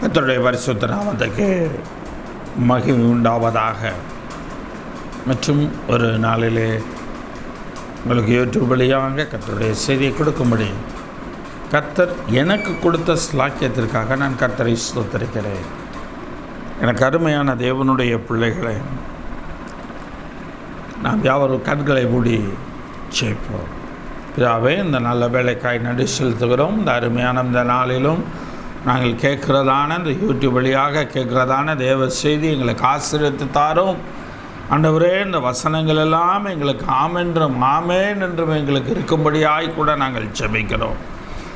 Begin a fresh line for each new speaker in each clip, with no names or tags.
கர்த்தருடைய பரிசுத்த நாமத்துக்கு மகிமை உண்டாவதாக. மற்றும் ஒரு நாளிலே உங்களுக்கு யூடியூப் வழியாக கர்த்தருடைய செய்தியை கொடுக்கும்படி கர்த்தர் எனக்கு கொடுத்த ஸ்லாக்கியத்திற்காக நான் கர்த்தரை ஸ்தோத்திரிக்கிறேன். எனக்கு அருமையான தேவனுடைய பிள்ளைகளை, நாம் யாவரும் கண்களை மூடி ஜெபிப்போம். பிதாவே, இந்த நல்ல வேலைக்காய் நன்றி செலுத்துகிறோம். இந்த அருமையான இந்த நாளிலும் நாங்கள் கேட்குறதான இந்த யூடியூப் வழியாக கேட்குறதான தேவ செய்தி எங்களுக்கு ஆசீர்வதித்து தாரும். ஆண்டவரே, இந்த வசனங்கள் எல்லாம் எங்களுக்கு ஆமென்றும் ஆமேன் என்றும் எங்களுக்கு இருக்கும்படியாய் கூட நாங்கள் ஜெபிக்கிறோம்.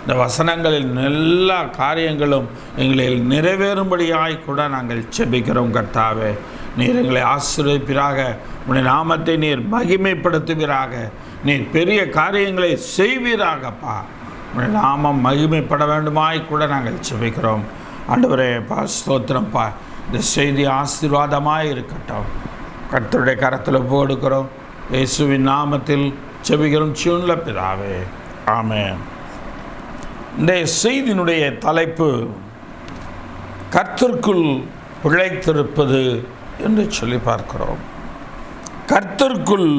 இந்த வசனங்களில் எல்லா காரியங்களும் எங்களில் நிறைவேறும்படியாய் கூட நாங்கள் ஜெபிக்கிறோம். கர்த்தாவே, நீர் எங்களை ஆசீர்வதிப்பீராக. உடைய நாமத்தை நீர் மகிமைப்படுத்துவீராக. நீர் பெரிய காரியங்களை செய்வீராகப்பா. உடைய நாமம் மகிமைப்பட வேண்டுமாய் கூட நாங்கள் ஜெபிக்கிறோம். ஆண்டவரே, ஸ்தோத்திரம்ப்பா. இந்த செய்தி ஆசீர்வாதமாக இருக்கட்டும். கர்த்தருடைய கரத்தில் போடுக்கிறோம். இயேசுவின் நாமத்தில் ஜெபிக்கிறோம் ஜீவனுள்ள பிதாவே, ஆமென். இந்த செய்தியினுடைய தலைப்பு கர்த்தருக்குள் பிழைத்திருப்பது என்று சொல்லி பார்க்கிறோம். கர்த்தருக்குள்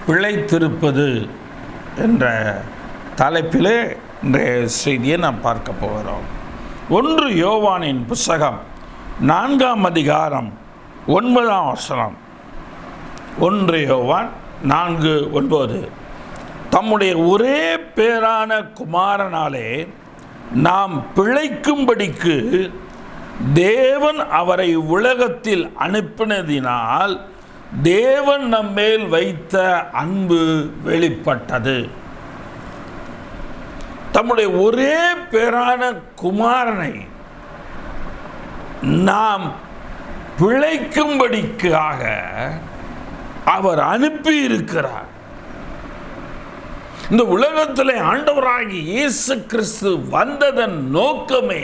பிழைத்திருப்பது என்ற தலைப்பிலே இன்றைய செய்தியை நாம் பார்க்க போகிறோம். 1 யோவானின் புஸ்தகம் 4ஆம் அதிகாரம் 9ஆம் வசனம். 1 யோவான் 4:9. தம்முடைய ஒரே பேரான குமாரனாலே நாம் பிழைக்கும்படிக்கு தேவன் அவரை உலகத்தில் அனுப்பினதினால் தேவன் நம்மேல் வைத்த அன்பு வெளிப்பட்டது. தம்முடைய ஒரே பேரான குமாரனை நாம் பிழைக்கும்படிக்காக அவர் அனுப்பி இருக்கிறார். இந்த உலகத்திலே ஆண்டவராகிய இயேசு கிறிஸ்து வந்ததன் நோக்கமே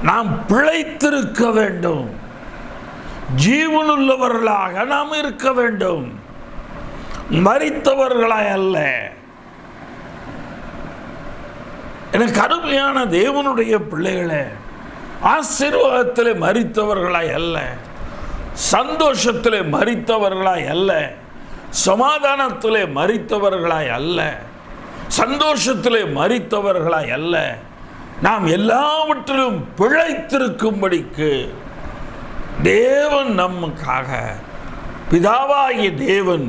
நாம் பிழைத்திருக்க வேண்டும், ஜீவனுள்ளவர்களாக நாம் இருக்க வேண்டும், மரித்தவர்களாய் அல்ல. எனக்கு அருமையான தேவனுடைய பிள்ளைகளே, ஆசீர்வாதத்திலே மரித்தவர்களாய் அல்ல, சந்தோஷத்திலே மரித்தவர்களாய் அல்ல, சமாதானத்திலே மரித்தவர்களாய் அல்ல, சந்தோஷத்திலே மரித்தவர்களாய் அல்ல, நாம் எல்லாவற்றிலும் பிழைத்திருக்கும்படிக்கு தேவன் நமக்காக, பிதாவாகிய தேவன்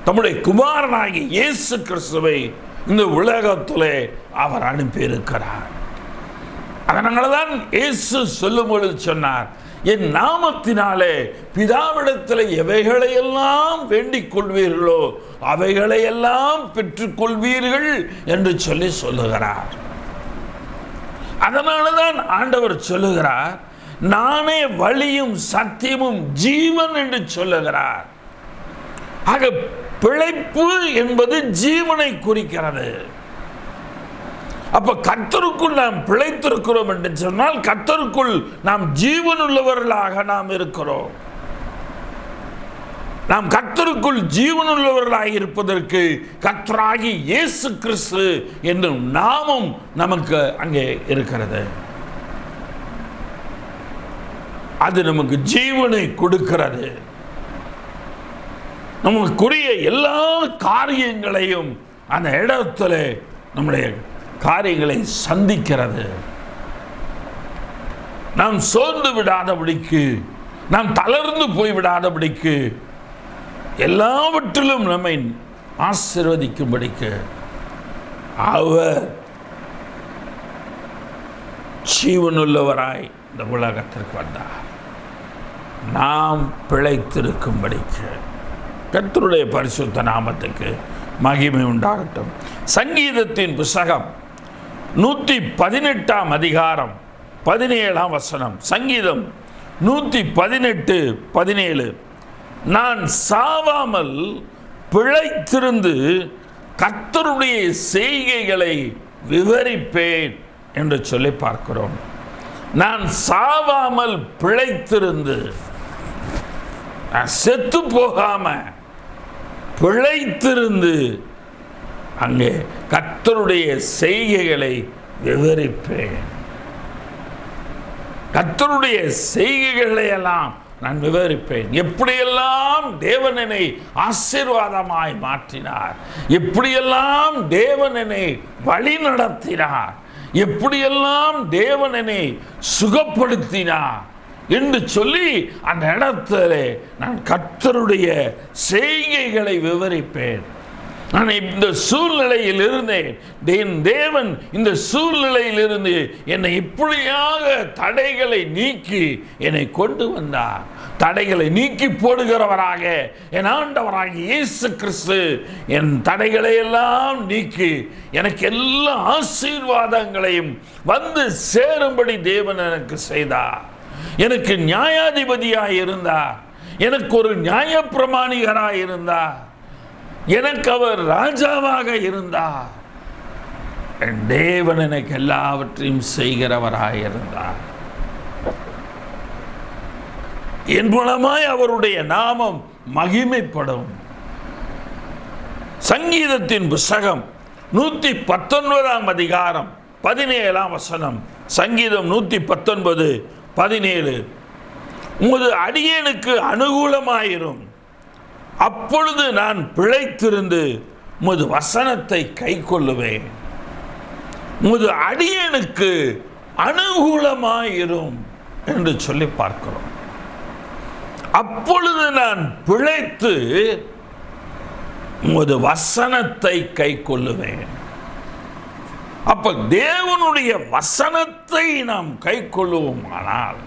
தம்முடைய குமாரனாகிய இயேசு கிறிஸ்துவை இந்த உலகத்திலே அவர் அனுப்பியிருக்கிறார். அதனால தான் இயேசு சொல்லும் பொழுது சொன்னார், என் நாமத்தினாலே பிதாவிடத்தில் எவைகளையெல்லாம் வேண்டிக் கொள்வீர்களோ அவைகளையெல்லாம் பெற்றுக்கொள்வீர்கள் என்று சொல்லுகிறார். அதனால தான் ஆண்டவர் சொல்லுகிறார், நானே வழியும் சத்தியமும் ஜீவன் என்று சொல்லுகிறார். ஆக பிழைப்பு என்பது ஜீவனை குறிக்கிறது. அப்ப கர்த்தருக்குள் நாம் பிழைத்திருக்கிறோம் என்று சொன்னால் கர்த்தருக்குள் நாம் ஜீவனுள்ளவர்களாக நாம் இருக்கிறோம். நாம் கர்த்தருக்குள் ஜீவனுள்ளவர்களாக இருப்பதற்கு கர்த்தராகிய இயேசு கிறிஸ்து என்னும் நாமம் நமக்கு அங்கே இருக்கிறது. அது நமக்கு ஜீவனை கொடுக்கிறது. நமக்குரிய எல்லா காரியங்களையும் அந்த இடத்துல நம்முடைய காரியங்களை சந்திக்கிறது. நாம் சோர்ந்து விடாதபடிக்கு, நாம் தளர்ந்து போய்விடாதபடிக்கு, எல்லாவற்றிலும் நம்மை ஆசீர்வதிக்கும்படிக்கு அவர் ஜீவனுள்ளவராய் இந்த உலகத்திற்கு வந்தார். நாம் பிழைத்திருக்கும்படிக்கு. கர்த்தருடைய பரிசுத்த நாமத்துக்கு மகிமை உண்டாகட்டும். சங்கீதத்தின் புஸ்தகம் 118ஆம் அதிகாரம் 17ஆம் வசனம். சங்கீதம் 118:17. நான் சாவாமல் பிழைத்திருந்து கர்த்தருடைய செய்கைகளை விவரிப்பேன் என்று சொல்லி பார்க்கிறோம். நான் சாவாமல் பிழைத்திருந்து, செத்து போகாம பிழைத்திருந்து அங்கே கர்த்தருடைய செய்கைகளை விவரிப்பேன். கர்த்தருடைய செய்கைகளை எல்லாம் நான் விவரிப்பேன். எப்படியெல்லாம் தேவன் என்னை ஆசீர்வாதமாய் மாற்றினார், எப்படியெல்லாம் தேவன் என்னை வழி நடத்தினார், எப்படியெல்லாம் தேவன் என்னை சுகப்படுத்தினார் என்று சொல்லி அந்த இடத்துல நான் கர்த்தருடைய செய்கைகளை விவரிப்பேன். நான் இந்த சூழ்நிலையில் இருந்தேன், என் தேவன் இந்த சூழ்நிலையில் இருந்து என்னை இப்படியாக தடைகளை நீக்கி என்னை கொண்டு வந்தார். தடைகளை நீக்கி போடுகிறவராக என் ஆண்டவராக இயேசு கிறிஸ்து என் தடைகளை எல்லாம் நீக்கி எனக்கு எல்லா ஆசீர்வாதங்களையும் வந்து சேரும்படி தேவன் எனக்கு செய்தார். எனக்கு நியாயாதிபதியாய் இருந்தார், எனக்கு ஒரு நியாயப்பிரமாணிகராய் இருந்தார், எனக்கு அவர் ராஜாவாக இருந்தார். என் தேவன் எனக்கு எல்லாவற்றையும் செய்கிறவராய் இருந்தார். என் மூலமாய் அவருடைய நாமம் மகிமைப்படும். சங்கீதத்தின் புஸ்தகம் 119 அதிகாரம் 17 சங்கீதம் 119:17 உமது அடியேனுக்கு அனுகூலமாயிரும், அப்பொழுது நான் பிழைத்திருந்து உமது வசனத்தை கைக்கொள்ளுவேன். உமது அடியேனுக்கு அனுகூலமாயிரும் என்று சொல்லி பார்க்கிறோம். அப்பொழுது நான் பிழைத்து உமது வசனத்தை கைக்கொள்ளுவேன். அப்ப தேவனுடைய வசனத்தை நாம் கைக்கொள்ளுவோமானால்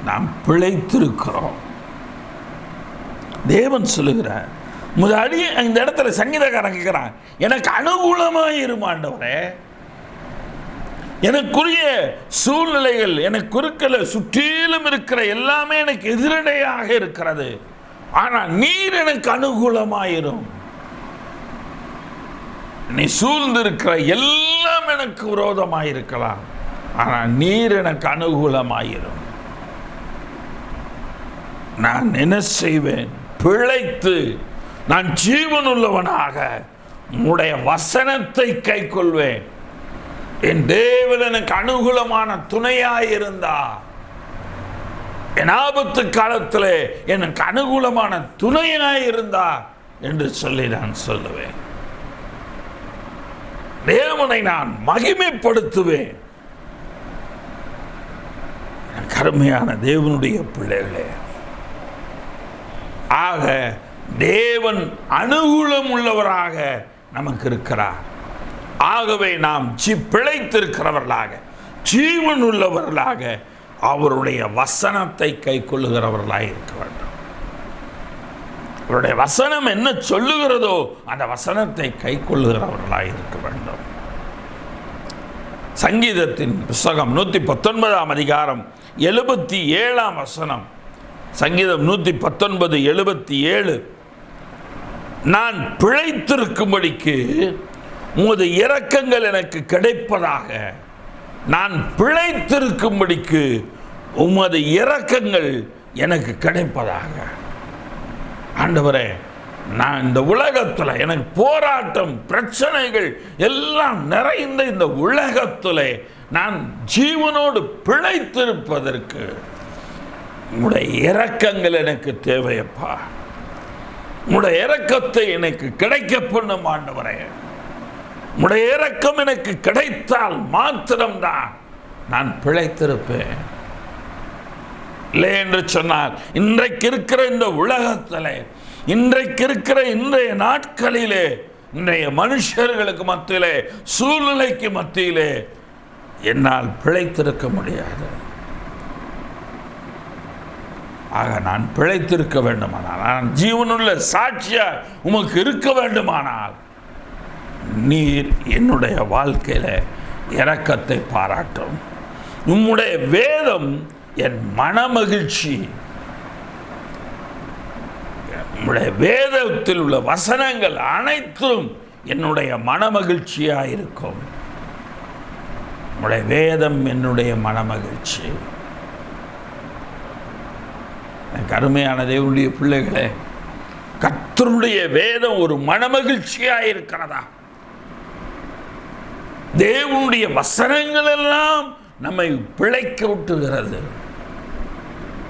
நாம் பிழைத்திருக்கிறோம். தேவன் சொல்லுகிறார், இந்த இடத்துல சங்கீதக்காரன் கேட்கிறான், எனக்கு அனுகூலமாயிரும் ஆண்டவரே, எனக்குரிய சூழ்நிலைகள் எனக்கு குறுக்கல சுற்றிலும் இருக்கிற எல்லாமே எனக்கு எதிரடையாக இருக்கிறது, ஆனால் நீர் எனக்கு அனுகூலமாயிரும். நீ சூழ்ந்திருக்கிற எல்லாம் எனக்கு விரோதமாயிருக்கலாம், ஆனால் நீர் எனக்கு அனுகூலமாயிரும். நான் என்ன செய்வேன்? பிழைத்து நான் ஜீவனுள்ளவனாக உம்முடைய வசனத்தை கைக்கொள்வேன். என் தேவன் எனக்கு அனுகூலமான துணையாயிருந்தா, என் ஆபத்து காலத்தில் எனக்கு அனுகூலமான துணையாயிருந்தா என்று சொல்லி நான் சொல்லுவேன். தேவனை நான் மகிமைப்படுத்துவேன். கருமையான தேவனுடைய பிள்ளைகளே, ஆக தேவன் அனுகூலம் உள்ளவராக நமக்கு இருக்கிறார். ஆகவே நாம் பிழைத்திருக்கிறவர்களாக ஜீவன் உள்ளவர்களாக அவருடைய வசனத்தை கை கொள்ளுகிறவர்களாக இருக்க வேண்டும். அவருடைய வசனம் என்ன சொல்லுகிறதோ அந்த வசனத்தை கை கொள்ளுகிறவர்களாக இருக்க வேண்டும். சங்கீதத்தின் புஸ்தகம் 119 அதிகாரம் 77 சங்கீதம் 119:77 நான் பிழைத்திருக்கும்படிக்கு உமது இரக்கங்கள் எனக்கு கிடைப்பதாக. நான் பிழைத்திருக்கும்படிக்கு உமது இரக்கங்கள் எனக்கு கிடைப்பதாக. ஆண்டவரே, நான் இந்த உலகத்தில் எனக்கு போராட்டம் பிரச்சனைகள் எல்லாம் நிறைந்த இந்த உலகத்தில் நான் ஜீவனோடு பிழைத்திருப்பதற்கு உம்முடைய இரக்கங்கள் எனக்கு தேவையப்பா. உம்முடைய இரக்கத்தை எனக்கு கிடைக்க பண்ணும் ஆண்டவரே. உம்முடைய இரக்கம் எனக்கு கிடைத்தால் மாத்திரம்தான் நான் பிழைத்திருப்பேன். இல்லை என்று சொன்னார், இன்றைக்கு இருக்கிற இந்த உலகத்தில், இன்றைக்கு இருக்கிற இன்றைய நாட்களிலே, இன்றைய மனுஷர்களுக்கு மத்தியிலே, சூழ்நிலைக்கு மத்தியிலே என்னால் பிழைத்திருக்க முடியாது. ஆக நான் பிழைத்திருக்க வேண்டுமானால், நான் ஜீவனுள்ள சாட்சியா உமக்கு இருக்க வேண்டுமானால் நீர் என்னுடைய வாழ்க்கையில இரக்கத்தை பாராட்டும். உம்முடைய வேதம் என் மனமகிழ்ச்சி. உம்முடைய வேதத்தில் உள்ள வசனங்கள் அனைத்தும் என்னுடைய மனமகிழ்ச்சியாக இருக்கும். உம்முடைய வேதம் என்னுடைய மனமகிழ்ச்சி. கருமையான தேவனுடைய பிள்ளைகளே, கர்த்தருடைய வேதம் ஒரு மனமகிழ்ச்சியாக இருக்கிறதா? தேவனுடைய வசனங்கள் எல்லாம் நம்மை பிழைக்க விட்டுகிறது.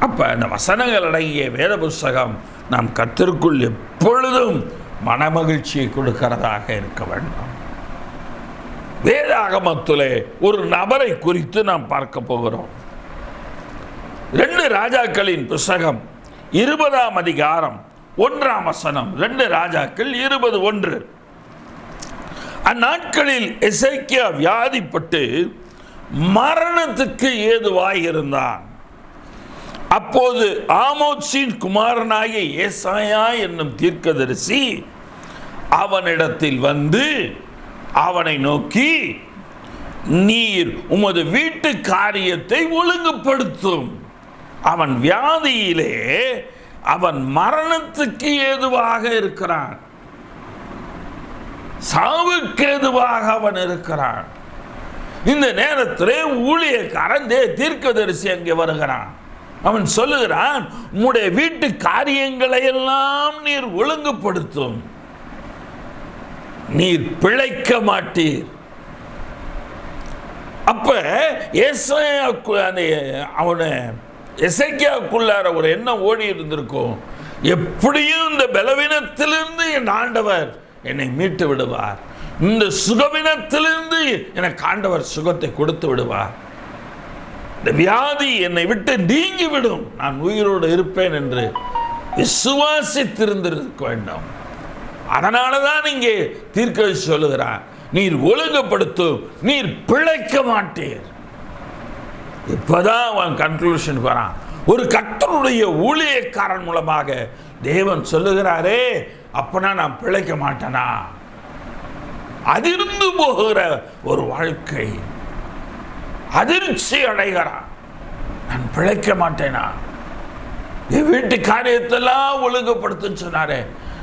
அப்ப அந்த வசனங்கள் அடங்கிய வேத புஸ்தகம் நாம் கர்த்தருக்குள் எப்பொழுதும் மனமகிழ்ச்சியை கொடுக்கிறதாக இருக்க வேண்டும். வேதாகமத்திலே ஒரு நபரை குறித்து நாம் பார்க்க போகிறோம். 2 ராஜாக்களின் புஸ்தகம் 20ஆம் அதிகாரம் 1ஆம் வசனம். 2 ராஜாக்கள் 20:1. அந்நாட்களில் எசேக்கியா வியாதிப்பட்டு மரணத்துக்கு ஏதுவாய் இருந்தான். அப்போது ஆமோத்சின் குமாரனாகிய ஏசாயா என்னும் தீர்க்கதரிசி அவனிடத்தில் வந்து அவனை நோக்கி, நீர் உமது வீட்டு காரியத்தை ஒழுங்குபடுத்தும். அவன் வியாதியிலே அவன் மரணத்துக்கு ஏதுவாக இருக்கிறான், சாவுக்கு ஏதுவாக அவன் இருக்கிறான். இந்த நேரத்திலே ஊழியக்காரன் தீர்க்கதரிசி அங்கே வருகிறான். அவன் சொல்லுகிறான், உம்முடைய வீட்டு காரியங்களை எல்லாம் நீர் ஒழுங்குபடுத்தும், நீர் பிழைக்க மாட்டீர். அப்ப அவனை எசேக்கியாவுக்குள்ளார ஒரு எண்ணம் ஓடி இருந்திருக்கும், எப்படியும் இந்த பலவீனத்திலிருந்து என் ஆண்டவர் என்னை மீட்டு விடுவார், இந்த சுகவீனத்திலிருந்து எனக்கு ஆண்டவர் சுகத்தை கொடுத்து விடுவார், இந்த வியாதி என்னை விட்டு நீங்கிவிடும், நான் உயிரோடு இருப்பேன் என்று விசுவாசித்திருந்திருக்க வேண்டும். அதனாலதான் இங்கே தீர்க்கதரிசி சொல்லுகிறார், நீர் ஒழுங்குபடுத்தும், நீர் பிழைக்க மாட்டீர். இப்பதான் அவன் கன்க்ளூஷன் வரான். ஒரு கர்த்தருடைய ஊழியக்காரன் மூலமாக தேவன் சொல்லுகிறாரே, அப்பனா நான் பிழைக்க மாட்டேனா? அதிர்ந்து போகிற ஒரு வாழ்க்கை, அதிர்ச்சி அடைகிறான். நான் பிழைக்க மாட்டேனா? என் வீட்டு காரியத்தெல்லாம் ஒழுங்குபடுத்த சொன்னாரே,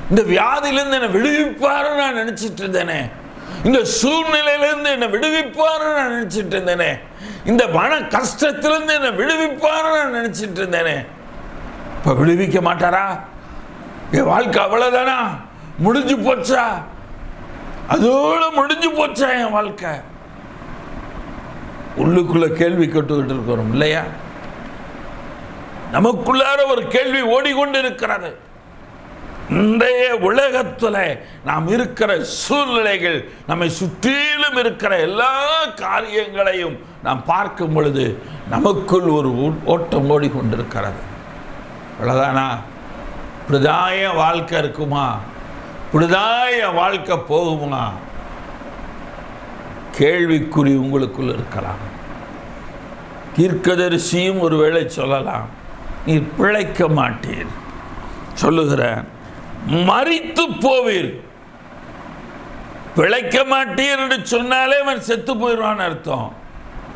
இந்த வியாதியிலிருந்து என்னை விடுவிப்பாரு நான் நினைச்சிட்டு இருந்தேனே, இந்த சூழ்நிலையிலிருந்து என்னை விடுவிப்பாரு நான் நினைச்சிட்டு இருந்தேனே, இந்த மன கஷ்டத்திலிருந்து என்னை விடுவிப்பாரு நான் நினைச்சிட்டு இருந்தேனே, இப்ப விடுவிக்க மாட்டாரா? என் வாழ்க்கை அவ்வளவுதானா? முடிஞ்சு போச்சா? அதோட முடிஞ்சு போச்சா என் வாழ்க்கை? உள்ளுக்குள்ள கேள்வி கேட்டுக்கிட்டு இருக்கிறோம் இல்லையா? நமக்குள்ளார ஒரு கேள்வி ஓடிக்கொண்டு இருக்கிறது. இன்றைய உலகத்தில் நாம் இருக்கிற சூழ்நிலைகள், நம்மை சுற்றிலும் இருக்கிற எல்லா காரியங்களையும் நாம் பார்க்கும் பொழுது நமக்குள் ஒரு ஓட்டம் ஓடிக்கொண்டிருக்கிறது. அவ்வளவுதானா? இப்படிதாய வாழ்க்கை இருக்குமா? இப்படிதாய வாழ்க்கை போகுமா? கேள்விக்குறி உங்களுக்குள் இருக்கலாம். தீர்க்கதரிசியும் ஒருவேளை சொல்லலாம், நீ பிழைக்க மாட்டீர். சொல்லுகிறேன், மரித்து போவீர். பிழைக்க மாட்டீர் என்று சொன்னாலே அவன் செத்து போயிடுவான் அர்த்தம்.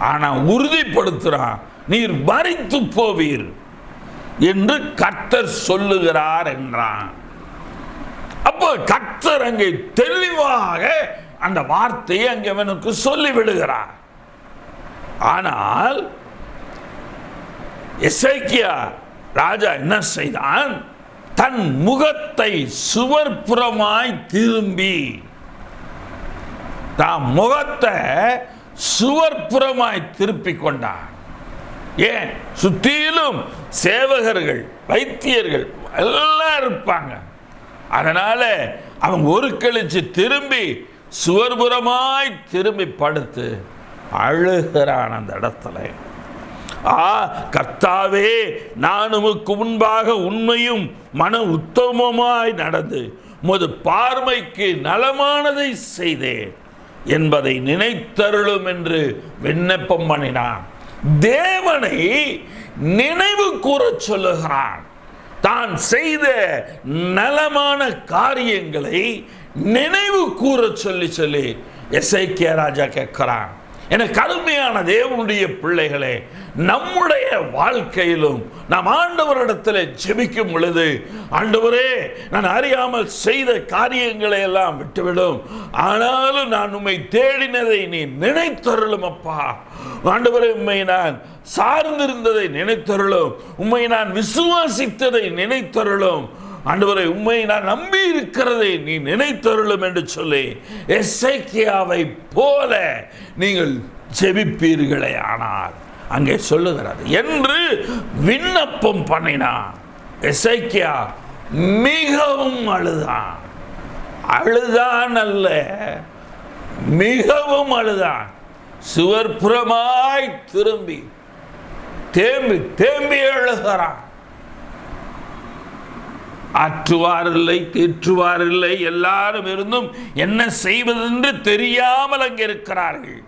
ஆனா உறுதிப்படுத்துறான், நீர் மரித்து போவீர் என்று கர்த்தர் சொல்லுகிறார் என்றான். அப்போ கர்த்தர் அங்கே தெளிவாக அந்த வார்த்தையை அங்கே அவனுக்கு சொல்லிவிடுகிறார். ஆனால் எசேக்கியா ராஜா என்ன செய்தான்? தன் முகத்தை சுவர்புறமாய் திரும்பி, தான் முகத்தை சுவர்புறமாய் திருப்பி கொண்டான். ஏன்? சுத்தியிலும் சேவகர்கள், வைத்தியர்கள் எல்லாம் இருப்பாங்க. அதனால அவன் ஒரு கழிச்சு திரும்பி சுவர்புறமாய் திரும்பி படுத்து அழுகிறான் அந்த இடத்துல. கர்த்தாவே, நான் உமக்கு முன்பாக உண்மையும் மன உத்தமமாய் நடந்து உமது பார்வைக்கு நலமானதை செய்தேன் என்பதை நினைத்தருளும் என்று விண்ணப்பம் பண்ணினான். தேவனை நினைவு கூற சொல்லுகிறான். தான் செய்த நலமான காரியங்களை நினைவு கூற சொல்லி சொல்லி எசேக்கியா ராஜா கேட்கிறான். எனக்கு அருமையான தேவனுடைய பிள்ளைகளே, நம்முடைய வாழ்க்கையிலும் நாம் ஆண்டவரிடத்தில் ஜெபிக்கும் பொழுது, ஆண்டவரே, நான் அறியாமல் செய்த காரியங்களை எல்லாம் விட்டுவிடும், ஆனாலும் நான் உம்மை தேடினதை நீ நினைத்தருளும் அப்பா. ஆண்டவரே, உம்மை நான் சார்ந்திருந்ததை நினைத்தருளும், உம்மை நான் விசுவாசித்ததை நினைத்தருளும். ஆண்டவரே உம்மை நான் நம்பி இருக்கிறதை நீ நினைத்தருளும் என்று சொல்லி எசேக்கியாவை போல நீங்கள் ஜெபிப்பீர்களே ஆனால் அங்கே சொல்லுகிறது என்று விண்ணப்பம் பண்ணினான். எசேக்கியா மிகவும் அழுதான். அழுதான் அல்ல, மிகவும் அழுதான். சுவர்புறமாய் திரும்பி தேம்பி தேம்பி அழுகிறான். ஆற்றுவாரில்லை, தேற்றுவாரில்லை, எல்லாரும் இருந்தும் என்ன செய்வதென்று தெரியாமல் அங்கே இருக்கிறார்கள்.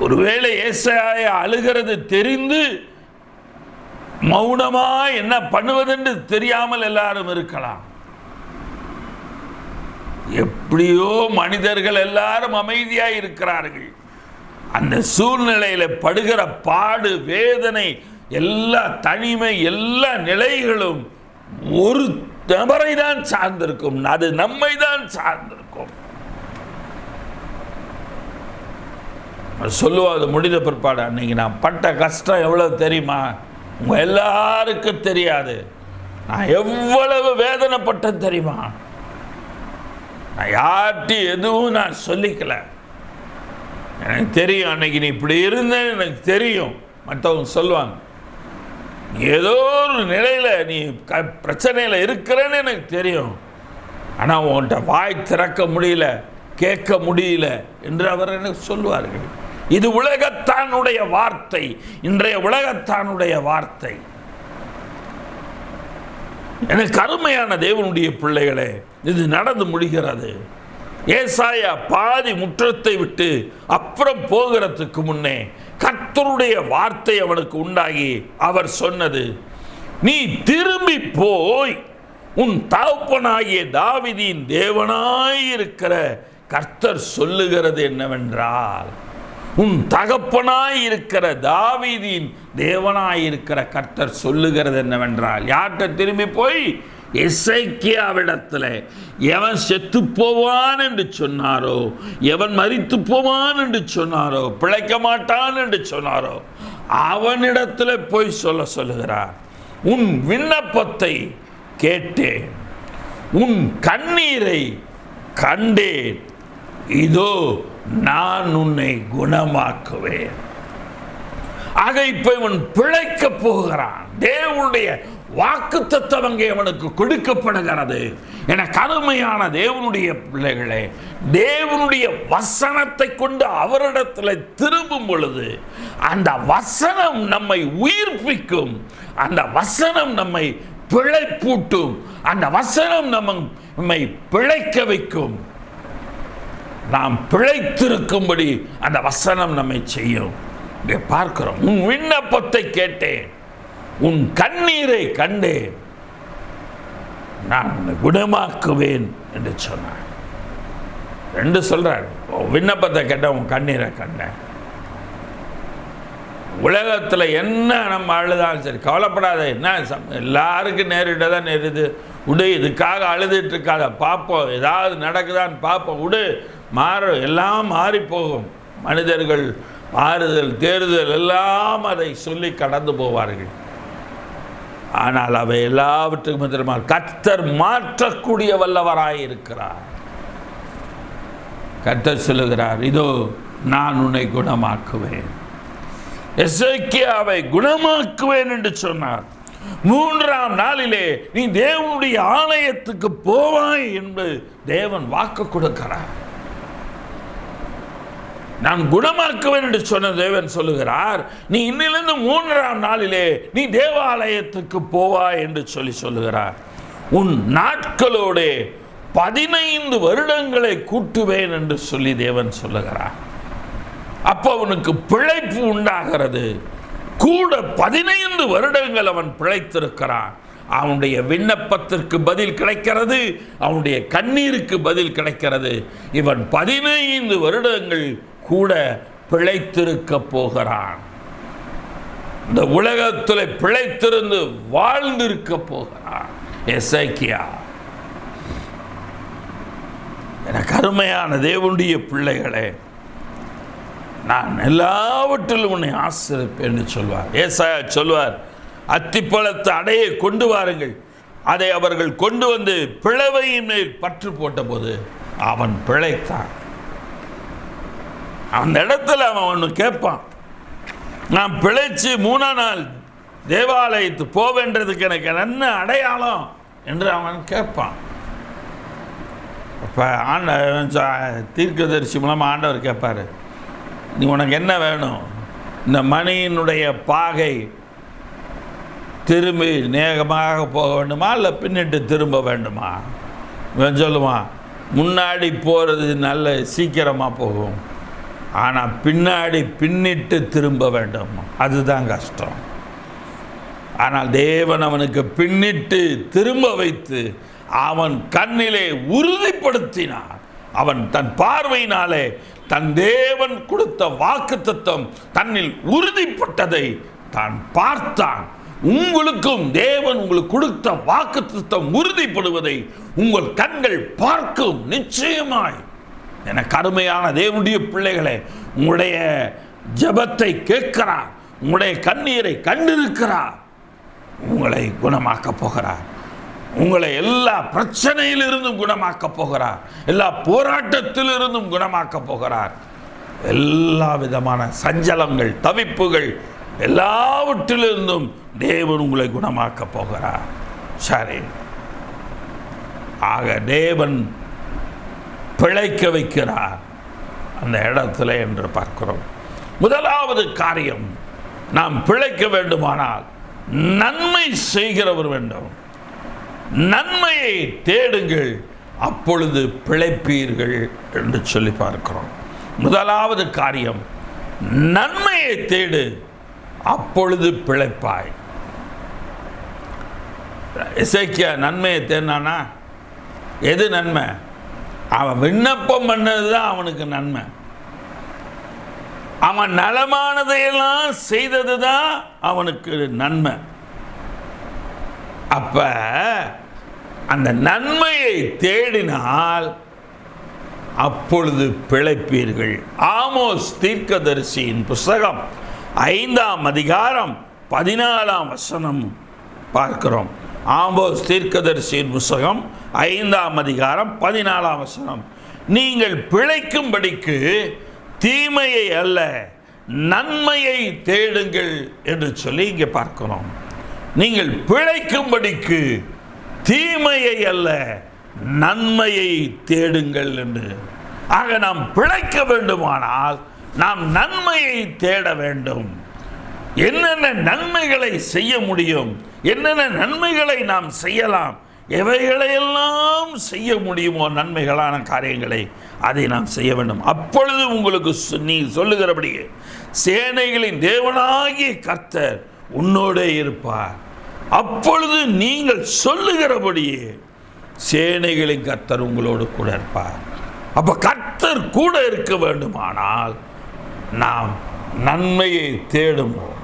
ஒருவேளை ஏசாயா அழுகிறது தெரிந்து மௌனமா என்ன பண்ணுவதென்று தெரியாமல் எல்லாரும் இருக்கலாம். எப்படியோ மனிதர்கள் எல்லாரும் அமைதியாய் இருக்கிறார்கள். அந்த சூழ்நிலையில படுகிற பாடு, வேதனை, எல்லா தனிமை, எல்லா நிலைகளும் ஒரு நபரை தான் சார்ந்திருக்கும். அது நம்மை தான் சார்ந்திருக்கும். சொல்லுவாது முடிந்த பிற்பாடு, அன்னைக்கு நான் பட்ட கஷ்டம் எவ்வளவு தெரியுமா? உங்க எல்லாருக்கும் தெரியாது. நான் எவ்வளவு வேதனைப்பட்ட தெரியுமா? நான் யார்கிட்டையும் எதுவும் நான் சொல்லிக்கல. எனக்கு தெரியும் அன்னைக்கு நீ இப்படி இருந்தேன்னு எனக்கு தெரியும். மற்றவங்க சொல்லுவாங்க, நீ ஏதோ ஒரு நிலையில் நீ பிரச்சனையில் இருக்கிறேன்னு எனக்கு தெரியும், ஆனால் உன்கிட்ட வாய் திறக்க முடியல, கேட்க முடியல என்று அவர் எனக்கு சொல்லுவார்கள். இது உலகத்தானுடைய வார்த்தை, இன்றைய உலகத்தானுடைய வார்த்தை. எனக்கு அருமையான தேவனுடைய பிள்ளைகளே, இது நடந்து முடிகிறது. ஏசாயா பாதி முற்றத்தை விட்டு அப்புறம் போகிறதுக்கு முன்னே கர்த்தருடைய வார்த்தை அவனுக்கு உண்டாகி அவர் சொன்னது, நீ திரும்பி போய் உன் தகப்பனாகிய தாவீதின் தேவனாயிருக்கிற கர்த்தர் சொல்லுகிறது என்னவென்றால், உன் தகப்பனாயிருக்கிற தாவீதின் தேவனாயிருக்கிற கர்த்தர் சொல்லுகிறது என்னவென்றால், யார்கிட்ட திரும்பி போய்? எசேக்கியாவிடத்தில். எவன் செத்து போவான் என்று சொன்னாரோ, எவன் மரித்து போவான் என்று சொன்னாரோ, பிழைக்க மாட்டான் என்று சொன்னாரோ, அவனிடத்தில் போய் சொல்லுகிறார், உன் விண்ணப்பத்தை கேட்டேன், உன் கண்ணீரை கண்டேன், இதோ நான் உன்னை குணமாக்குவேன். ஆக இப்ப இவன் பிழைக்க போகிறான். தேவனுடைய வாக்குத்தத்தம் அங்கே அவனுக்கு கொடுக்கப்படுகிறது. என கருமையான தேவனுடைய பிள்ளைகளே, தேவனுடைய வசனத்தை கொண்டு அவரிடத்தில் திரும்பும் பொழுது அந்த வசனம் நம்மை உயிர்ப்பிக்கும், அந்த வசனம் நம்மை பிழைப்பூட்டும், அந்த வசனம் நம்மை பிழைக்க வைக்கும். நாம் பிழைத்திருக்கும்படி அந்த வசனம் நம்மை செய்யும். இங்கே பார்க்கிறோம், உன் விண்ணப்பத்தை கேட்டேன், உன் கண்ணீரை கண்டேன், நான் குணமாக்குவேன் என்று சொன்னார். ரெண்டு சொல்றார், விண்ணப்பத்தை கேட்ட, உன் கண்ணீரை கண்டேன். உலகத்தில் என்ன நம்ம அழுதாலும் சரி கவலைப்படாத, என்ன எல்லாருக்கும் நேரிட்டதான் நேருது, விடு, இதுக்காக அழுதுட்டு இருக்காத, பார்ப்போம் ஏதாவது நடக்குதான்னு பார்ப்போம், விடு, மாறும், எல்லாம் மாறி போகும். மனிதர்கள் மாறுதல் தேறுதல் எல்லாம் அதை சொல்லி கடந்து போவார்கள். ஆனால் அவை எல்லாவற்றுக்கும் எதிரமாக கர்த்தர் மாற்றக்கூடிய வல்லவராயிருக்கிறார். கர்த்தர் சொல்லுகிறார், இதோ நான் உன்னை குணமாக்குவேன். எசேக்கியாவை குணமாக்குவேன் என்று சொன்னார். 3ஆம் நாளிலே நீ தேவனுடைய ஆலயத்துக்கு போவாய் என்று தேவன் வாக்கு கொடுக்கிறார். நான் குணமாக்குவேன் என்று சொன்ன தேவன் சொல்லுகிறார், நீ இன்னிலிருந்து 3ஆம் நாளிலே நீ தேவாலயத்துக்கு போவாய் என்று சொல்லுகிறார். உன் நாட்களோட 15 வருடங்களை கூட்டுவேன் என்று சொல்லி தேவன் சொல்லுகிறார். அப்போ அவனுக்கு பிழைப்பு உண்டாகிறது. கூட 15 வருடங்கள் அவன் பிழைத்திருக்கிறான். அவனுடைய விண்ணப்பத்திற்கு பதில் கிடைக்கிறது, அவனுடைய கண்ணீருக்கு பதில் கிடைக்கிறது. இவன் 15 வருடங்கள் கூட பிழைத்திருக்க போகிறான். இந்த உலகத்தில் பிழைத்திருந்து வாழ்ந்திருக்க போகிறான் எசேக்கியா. எனக்கு அருமையான தேவனுடைய பிள்ளைகளே, நான் எல்லாவற்றிலும் உன்னை ஆசிரிப்பேன் சொல்வார். ஏசாயா சொல்வார், அத்திப்பழத்து அடையை கொண்டு வாருங்கள், அதை அவர்கள் கொண்டு வந்து பிளவையின் மேல் பற்று போட்டபோது அவன் பிழைத்தான். அந்த இடத்துல அவன் ஒன்று கேட்பான், நான் பிழைச்சு 3ஆம் நாள் தேவாலயத்து போவேன்றதுக்கு எனக்கு என்ன அடையாளம் என்று அவன் கேட்பான். இப்போ தீர்க்கதரிசி மூலமாக ஆண்டவர் கேட்பார், நீ உனக்கு என்ன வேணும்? இந்த மணியினுடைய பாகை திரும்பி நேகமாக போக வேண்டுமா, இல்லை பின்னிட்டு திரும்ப வேண்டுமா? இவன் சொல்லுவான், முன்னாடி போகிறது நல்ல சீக்கிரமாக போகும், ஆனால் பின்னாடி பின்னிட்டு திரும்ப வேண்டும், அதுதான் கஷ்டம். ஆனால் தேவன் அவனுக்கு பின்னிட்டு திரும்ப வைத்து அவன் கண்ணிலே உறுதிப்படுத்தினார். அவன் தன் பார்வையினாலே தன் தேவன் கொடுத்த வாக்குத்தத்தம் தன்னில் உறுதிப்பட்டதை தான் பார்த்தான். உங்களுக்கும் தேவன் உங்களுக்கு கொடுத்த வாக்குத்தத்தம் உறுதிப்படுவதை உங்கள் கண்கள் பார்க்கும். நிச்சயமாய் என கருமையான தேவனுடைய பிள்ளைகளே, உங்களுடைய ஜெபத்தை கேட்கிறார், உங்களுடைய கண்ணீரை கண்டிருக்கிறார், உங்களை குணமாக்க போகிறார். உங்களை எல்லா பிரச்சனையிலிருந்தும் குணமாக்க போகிறார், எல்லா போராட்டத்திலிருந்தும் குணமாக்க போகிறார். எல்லா விதமான சஞ்சலங்கள், தவிப்புகள் எல்லாவற்றிலிருந்தும் தேவன் உங்களை குணமாக்க போகிறார். சரி, ஆக தேவன் பிழைக்க வைக்கிறார் அந்த இடத்துல என்று பார்க்கிறோம். முதலாவது காரியம், நாம் பிழைக்க வேண்டுமானால் நன்மை செய்கிறவர் வேண்டும். நன்மையை தேடுங்கள், அப்பொழுது பிழைப்பீர்கள் என்று சொல்லி பார்க்கிறோம். முதலாவது காரியம், நன்மையை தேடு, அப்பொழுது பிழைப்பாய். எசேக்கியா நன்மையை தேடினானா? எது நன்மை? அவன் விண்ணப்பம் பண்ணது தான் அவனுக்கு நன்மை. அவன் நலமானதையெல்லாம் செய்தது தான் அவனுக்கு நன்மை. அப்ப அந்த நன்மையை தேடினால் அப்பொழுது பிழைப்பீர்கள். ஆமோஸ் தீர்க்கதரிசியின் புஸ்தகம் 5ஆம் அதிகாரம் 14ஆம் வசனம் பார்க்கிறோம். ஆமோஸ் தீர்க்கதரிசியின் புஸ்தகம் 5ஆம் அதிகாரம் 14ஆம் வசனம், நீங்கள் பிழைக்கும்படிக்கு தீமையை அல்ல நன்மையை தேடுங்கள் என்று சொல்லி இங்கே பார்க்கிறோம். நீங்கள் பிழைக்கும்படிக்கு தீமையை அல்ல நன்மையை தேடுங்கள் என்று. ஆக நாம் பிழைக்க வேண்டுமானால் நாம் நன்மையை தேட வேண்டும். என்னென்ன நன்மைகளை செய்ய முடியும், என்னென்ன நன்மைகளை நாம் செய்யலாம், எவைகளையெல்லாம் செய்ய முடியுமோ நன்மைகளான காரியங்களை அதை நாம் செய்ய வேண்டும். அப்பொழுது உங்களுக்கு நீ சொல்லுகிறபடியே சேனைகளின் தேவனாகிய கர்த்தர் உன்னோடே இருப்பார். அப்பொழுது நீங்கள் சொல்லுகிறபடியே சேனைகளின் கர்த்தர் உங்களோடு கூட இருப்பார். அப்ப கர்த்தர் கூட இருக்க வேண்டுமானால் நாம் நன்மையை தேடுவோம்.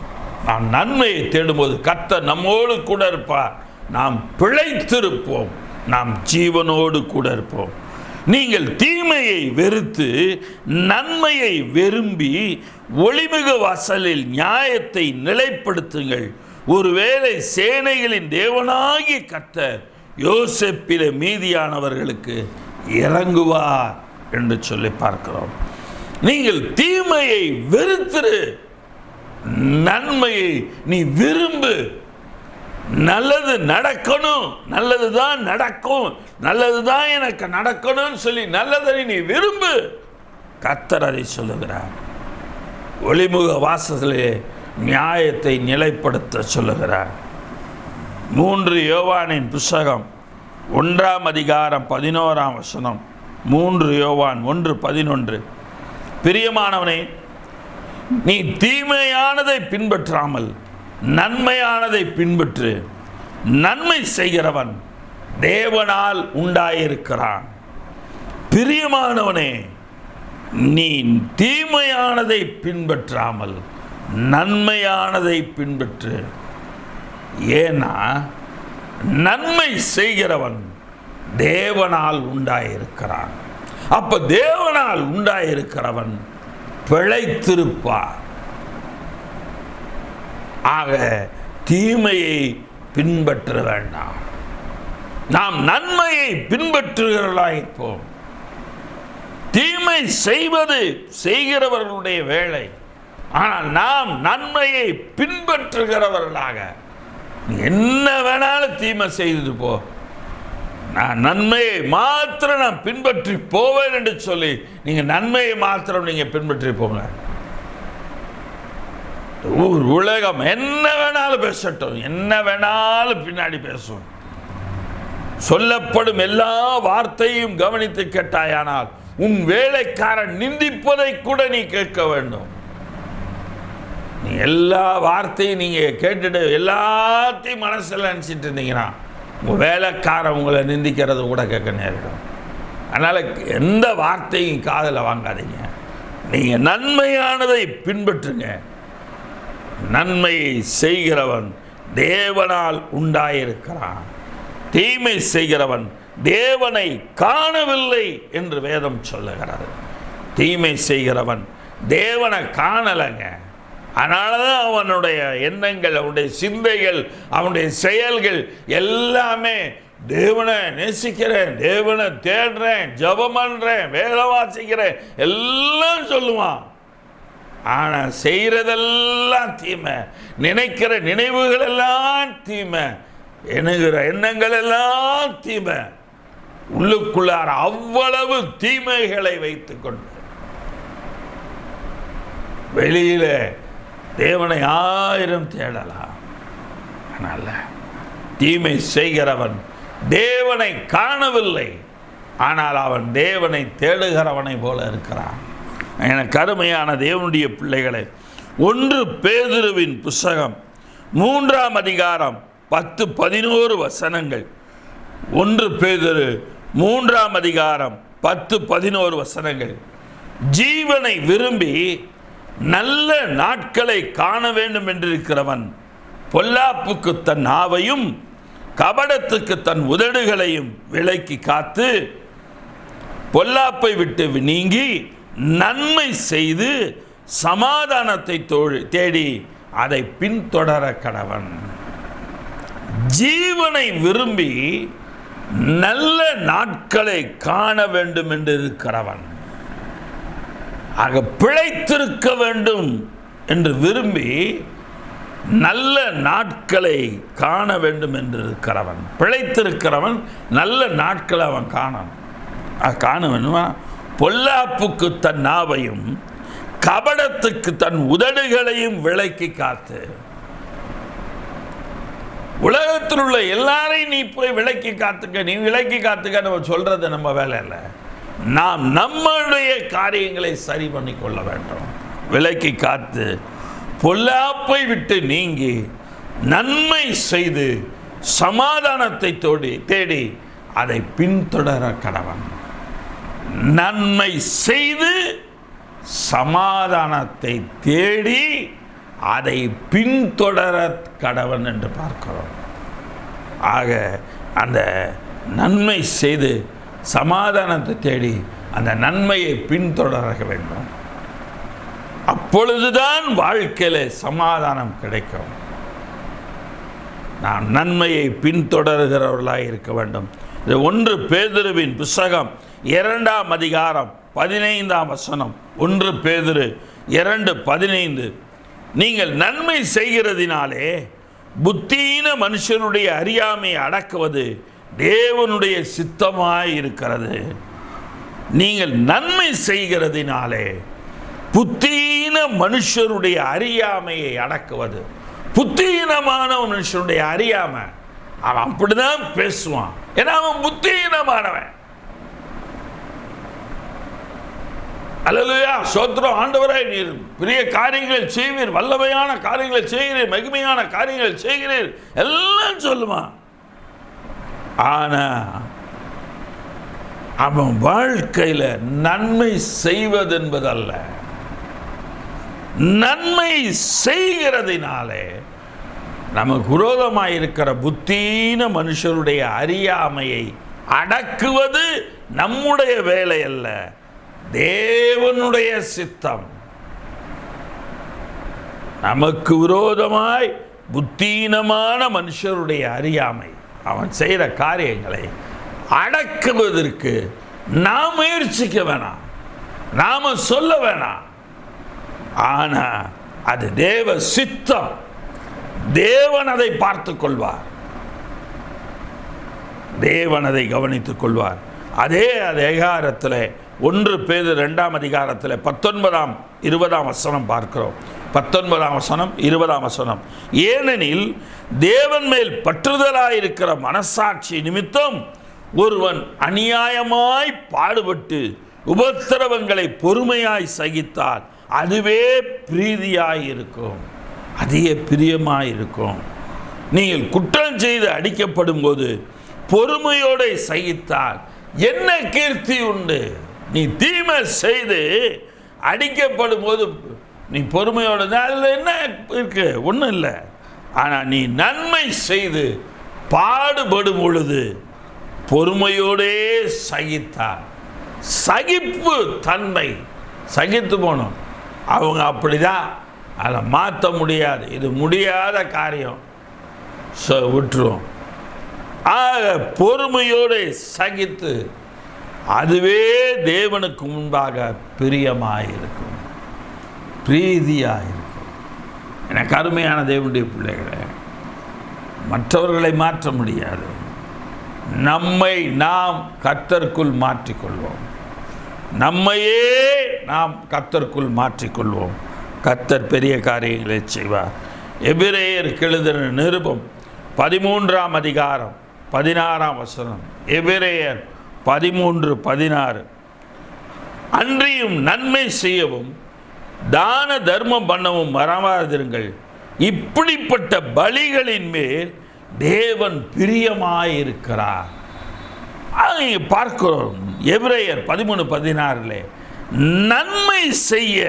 நாம் நன்மையை தேடும்போது கர்த்தர் நம்மோடு கூட இருப்பார். நாம் பிழைத்திருப்போம், நாம் ஜீவனோடு கூட இருப்போம். நீங்கள் தீமையை வெறுத்து நன்மையை விரும்பி ஒளிமிகு வாசலில் நியாயத்தை நிலைப்படுத்துங்கள். ஒருவேளை சேனைகளின் தேவனாகிய கர்த்தர் யோசேப்பிலே மீதியானவர்களுக்கு இறங்குவார் என்று சொல்லி பார்க்கிறோம். நீங்கள் தீமையை வெறுத்திரு, நன்மையை நீ விரும்பு. நல்லது நடக்கணும், நல்லது தான் நடக்கும், நல்லது தான் எனக்கு நடக்கணும்னு சொல்லி நல்லதை நீ விரும்பு. கர்த்தர் அதை சொல்லுகிறார். ஒளிமுக வாசலிலே நியாயத்தை நிலைப்படுத்த சொல்லுகிறார். 3 யோவானின் புஸ்தகம் 1ஆம் அதிகாரம் 11ஆம் வசனம். 3 யோவான் 1:11, பிரியமானவனே, நீ தீமையானதை பின்பற்றாமல் நன்மையானதை பின்பற்று. நன்மை செய்கிறவன் தேவனால் உண்டாயிருக்கிறான். பிரியமானவனே, நீ தீமையானதை பின்பற்றாமல் நன்மையானதை பின்பற்று. ஏன்னா நன்மை செய்கிறவன் தேவனால் உண்டாயிருக்கிறான். அப்ப தேவனால் உண்டாயிருக்கிறவன் பிழைத்திருப்பார். ஆக தீமையை பின்பற்ற வேண்டாம். நாம் நன்மையை பின்பற்றுகிறவர்களாயிருப்போம். தீமை செய்கிறவர்களுடைய வேலை. ஆனால் நாம் நன்மையை பின்பற்றுகிறவர்களாக, என்ன வேணாலும் தீமை செய்து போ, நான் நன்மையை மாத்திரம் நான் பின்பற்றி போவேன் என்று சொல்லி நீங்க நன்மையை மாத்திரம் நீங்க பின்பற்றி போங்க. உலகம் என்ன வேணாலும் பேசட்டும், என்ன வேணாலும் பின்னாடி பேசும். சொல்லப்படும் எல்லா வார்த்தையும் கவனித்து கேட்டாயானால் உன் வேலைக்காரன் நிந்திப்பதை கூட நீ கேட்க வேண்டும். நீ எல்லா வார்த்தையும் நீங்க கேட்டுட்டு எல்லாத்தையும் மனசில் நினைச்சிட்டு இருந்தீங்கன்னா உங்க வேலைக்காரன் உங்களை நிந்திக்கிறது கூட கேட்க நேரிடும். அதனால எந்த வார்த்தையும் காதில் வாங்காதீங்க. நீங்க நன்மையானதை பின்பற்றுங்க. நன்மையை செய்கிறவன் தேவனால் உண்டாயிருக்கிறான், தீமை செய்கிறவன் தேவனை காணவில்லை என்று வேதம் சொல்லுகிறது. தீமை செய்கிறவன் தேவனை காணலைங்க. அதனாலதான் அவனுடைய எண்ணங்கள், அவனுடைய சிந்தைகள், அவனுடைய செயல்கள் எல்லாமே தேவனை நேசிக்கிறேன், தேவனை தேடுறேன், ஜெபம் பண்றேன், வேலை வாசிக்கிறேன் எல்லாம் சொல்லுவான். ஆனா செய்யறதெல்லாம் தீமை, நினைக்கிற நினைவுகள் எல்லாம் தீமை, எண்ணுகிற எண்ணங்கள் எல்லாம் தீமை. உள்ளுக்குள்ளார அவ்வளவு தீமைகளை வைத்துக் கொண்டு வெளியில தேவனை 1000 தேடலாம். அதனால தீமை செய்கிறவன் தேவனை காணவில்லை, ஆனால் அவன் தேவனை தேடுகிறவனை போல இருக்கிறான். எனக்கு அருமையான தேவனுடைய பிள்ளைகளை, 1 பேதுருவின் புஸ்தகம் 3ஆம் அதிகாரம் 10-11 வசனங்கள். 1 பேதுரு 3ஆம் அதிகாரம் 10-11 வசனங்கள். ஜீவனை விரும்பி நல்ல நாட்களை காண வேண்டும் என்றிருக்கிறவன் பொல்லாப்புக்கு தன் நாவையும் கபடத்துக்கு தன் உதடுகளையும் விலக்கி காத்து பொல்லாப்பை விட்டு நீங்கி நன்மை செய்து சமாதானத்தை தேடி அதை பின்தொடர கடவன். ஜீவனை விரும்பி நல்ல நாட்களை காண வேண்டும் என்று இருக்கிறவன், ஆக பிழைத்திருக்க வேண்டும் என்று விரும்பி நல்ல நாட்களை காண வேண்டும் என்று இருக்கிறவன், பிழைத்திருக்கிறவன் நல்ல நாட்களை அவன் காண வேண்டுமா? பொல்லாப்புக்கு தன் நாவையும் கபடத்துக்கு தன் உதடுகளையும் விலக்கி காத்து. உலகத்தில் உள்ள எல்லாரையும் நீ போய் விலக்கி காத்துக்க, நீ விலக்கி காத்துக்க நம்ம சொல்றது நம்ம வேலை இல்லை. நாம் நம்முடைய காரியங்களை சரி பண்ணி கொள்ள வேண்டும். விலக்கி காத்து பொல்லாப்பை விட்டு நீங்கி நன்மை செய்து சமாதானத்தை தேடி அதை பின்தொடர கடவன். நன்மை செய்து சமாதானத்தை தேடி அதை பின்தொடர கடவன் என்று பார்க்கிறோம். ஆக அந்த நன்மை செய்து சமாதானத்தை தேடி அந்த நன்மையை பின்தொடர வேண்டும். அப்பொழுதுதான் வாழ்க்கையில சமாதானம் கிடைக்கும். நாம் நன்மையை பின்தொடர்கிறவர்களாக இருக்க வேண்டும். இது 1 பேதுருவின் புஸ்தகம் 2ஆம் அதிகாரம் 15ஆம் வசனம். 1 பேதுரு 2:15. நீங்கள் நன்மை செய்கிறதினாலே புத்தீன மனுஷனுடைய அறியாமையை அடக்குவது தேவனுடைய சித்தமாய் இருக்கிறது. நீங்கள் நன்மை செய்கிறதினாலே புத்தீன மனுஷருடைய அறியாமையை அடக்குவது. புத்தீனமான மனுஷனுடைய அறியாமை, அவன் அப்படிதான் பேசுவான், ஏன்னா அவன் புத்தீனமானவன். அல்லேலூயா, ஸ்தோத்திரம். ஆண்டவரே, நீர் பெரிய காரியங்கள் செய்வீர், வல்லமையான காரியங்களை செய்கிறீர், மகிமையான காரியங்களை செய்கிறீர் எல்லாம் சொல்லுவான். ஆனா அவன் வாழ்க்கையில நன்மை செய்வது என்பதல்ல, நன்மை செய்கிறதினாலே நமக்கு விரோதமாயிருக்கிற புத்தீன மனுஷருடைய அறியாமையை அடக்குவது நம்முடைய வேலை அல்ல, தேவனுடைய சித்தம். நமக்கு விரோதமாய் புத்தீனமான மனுஷருடைய அறியாமை, அவன் செய்கிற காரியங்களை அடக்குவதற்கு நாம் முயற்சிக்க வேணாம், நாம சொல்ல வேணாம். ஆனால் அது தேவ சித்தம். தேவன் அதை பார்த்துக் கொள்வார், தேவன் அதை கவனித்துக் கொள்வார். அதே அதிகாரத்தில் 1 பேதுரு 2ஆம் அதிகாரத்தில் 19ஆம் 20ஆம் வசனம் பார்க்கிறோம். 19ஆம் வசனம் 20ஆம் வசனம். ஏனெனில் தேவன் மேல் பற்றுதலாயிருக்கிற மனசாட்சி நிமித்தம் ஒருவன் அநியாயமாய் பாடுபட்டு உபத்திரவங்களை பொறுமையாய் சகித்தால் அதுவே பிரீதியாயிருக்கும், அதிக பிரியமாயிருக்கும். நீங்கள் குற்றம் செய்து அடிக்கப்படும் போது பொறுமையோடு சகித்தால் என்ன கீர்த்தி உண்டு? நீ தீமை செய்து அடிக்கப்படும் போது நீ பொறுமையோடு, அதில் என்ன இருக்கு? ஒன்றும் இல்லை. ஆனால் நீ நன்மை செய்து பாடுபடும் பொழுது பொறுமையோடே சகித்தார். சகிப்பு தன்மை, சகித்து போகணும். அவங்க அப்படிதான், அதை மாற்ற முடியாது, இது முடியாத காரியம், விட்டுருவோம். ஆக பொறுமையோடு சகித்து அதுவே தேவனுக்கு முன்பாக பிரியமாயிருக்கும், பிரீதியாயிருக்கும். எனக்கு அருமையான தேவனுடைய பிள்ளைகளை, மற்றவர்களை மாற்ற முடியாது, நம்மை நாம் கர்த்தருக்குள் மாற்றிக்கொள்வோம், நம்மையே நாம் கர்த்தருக்குள் மாற்றிக்கொள்வோம். கர்த்தர் பெரிய காரியங்களை செய்வார். எபிரேயருக்கு எழுதின நிருபம் 13ஆம் அதிகாரம் 16ஆம் வசனம். எபிரேயர் 13:16. அன்றியும் நன்மை செய்யவும் தான தர்மம் பண்ணவும் மறவாதிருங்கள், இப்படிப்பட்ட பலிகளின் மேல் தேவன் பிரியமாயிருக்கிறார். பார்க்கிறோம் எபிரேயர் 13:16. நன்மை செய்ய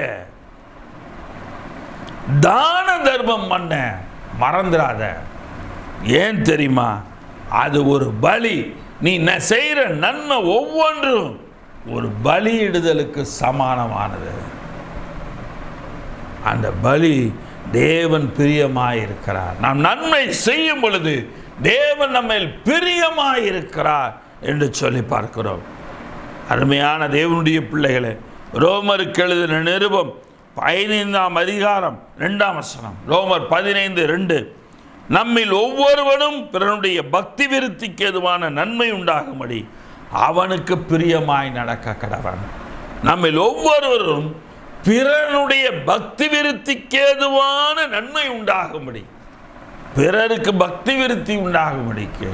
தான தர்மம் பண்ண மறந்துடாத. ஏன் தெரியுமா? அது ஒரு பலி. நீ செய்கிற நன்மை ஒவ்வொன்றும் ஒரு பலியிடுதலுக்கு சமானமானது. அந்த பலி தேவன் பிரியமாயிருக்கிறார். நாம் நன்மை செய்யும் பொழுது தேவன் நம்ம பிரியமாயிருக்கிறார் என்று சொல்லி பார்க்கிறோம். அருமையான தேவனுடைய பிள்ளைகளை, ரோமருக்கு எழுதின நிருபம் 15ஆம் அதிகாரம் 2ஆம் வசனம். ரோமர் 15:2. நம்மில் ஒவ்வொருவனும் பிறனுடைய பக்தி விருத்திக்கு ஏதுவான நன்மை உண்டாகும்படி அவனுக்கு பிரியமாய் நடக்க கடவன். நம்மில் ஒவ்வொருவரும் பிறனுடைய பக்தி விருத்திக்கு ஏதுவான நன்மை உண்டாகும்படி, பிறருக்கு பக்தி விருத்தி உண்டாகும்படிக்கு,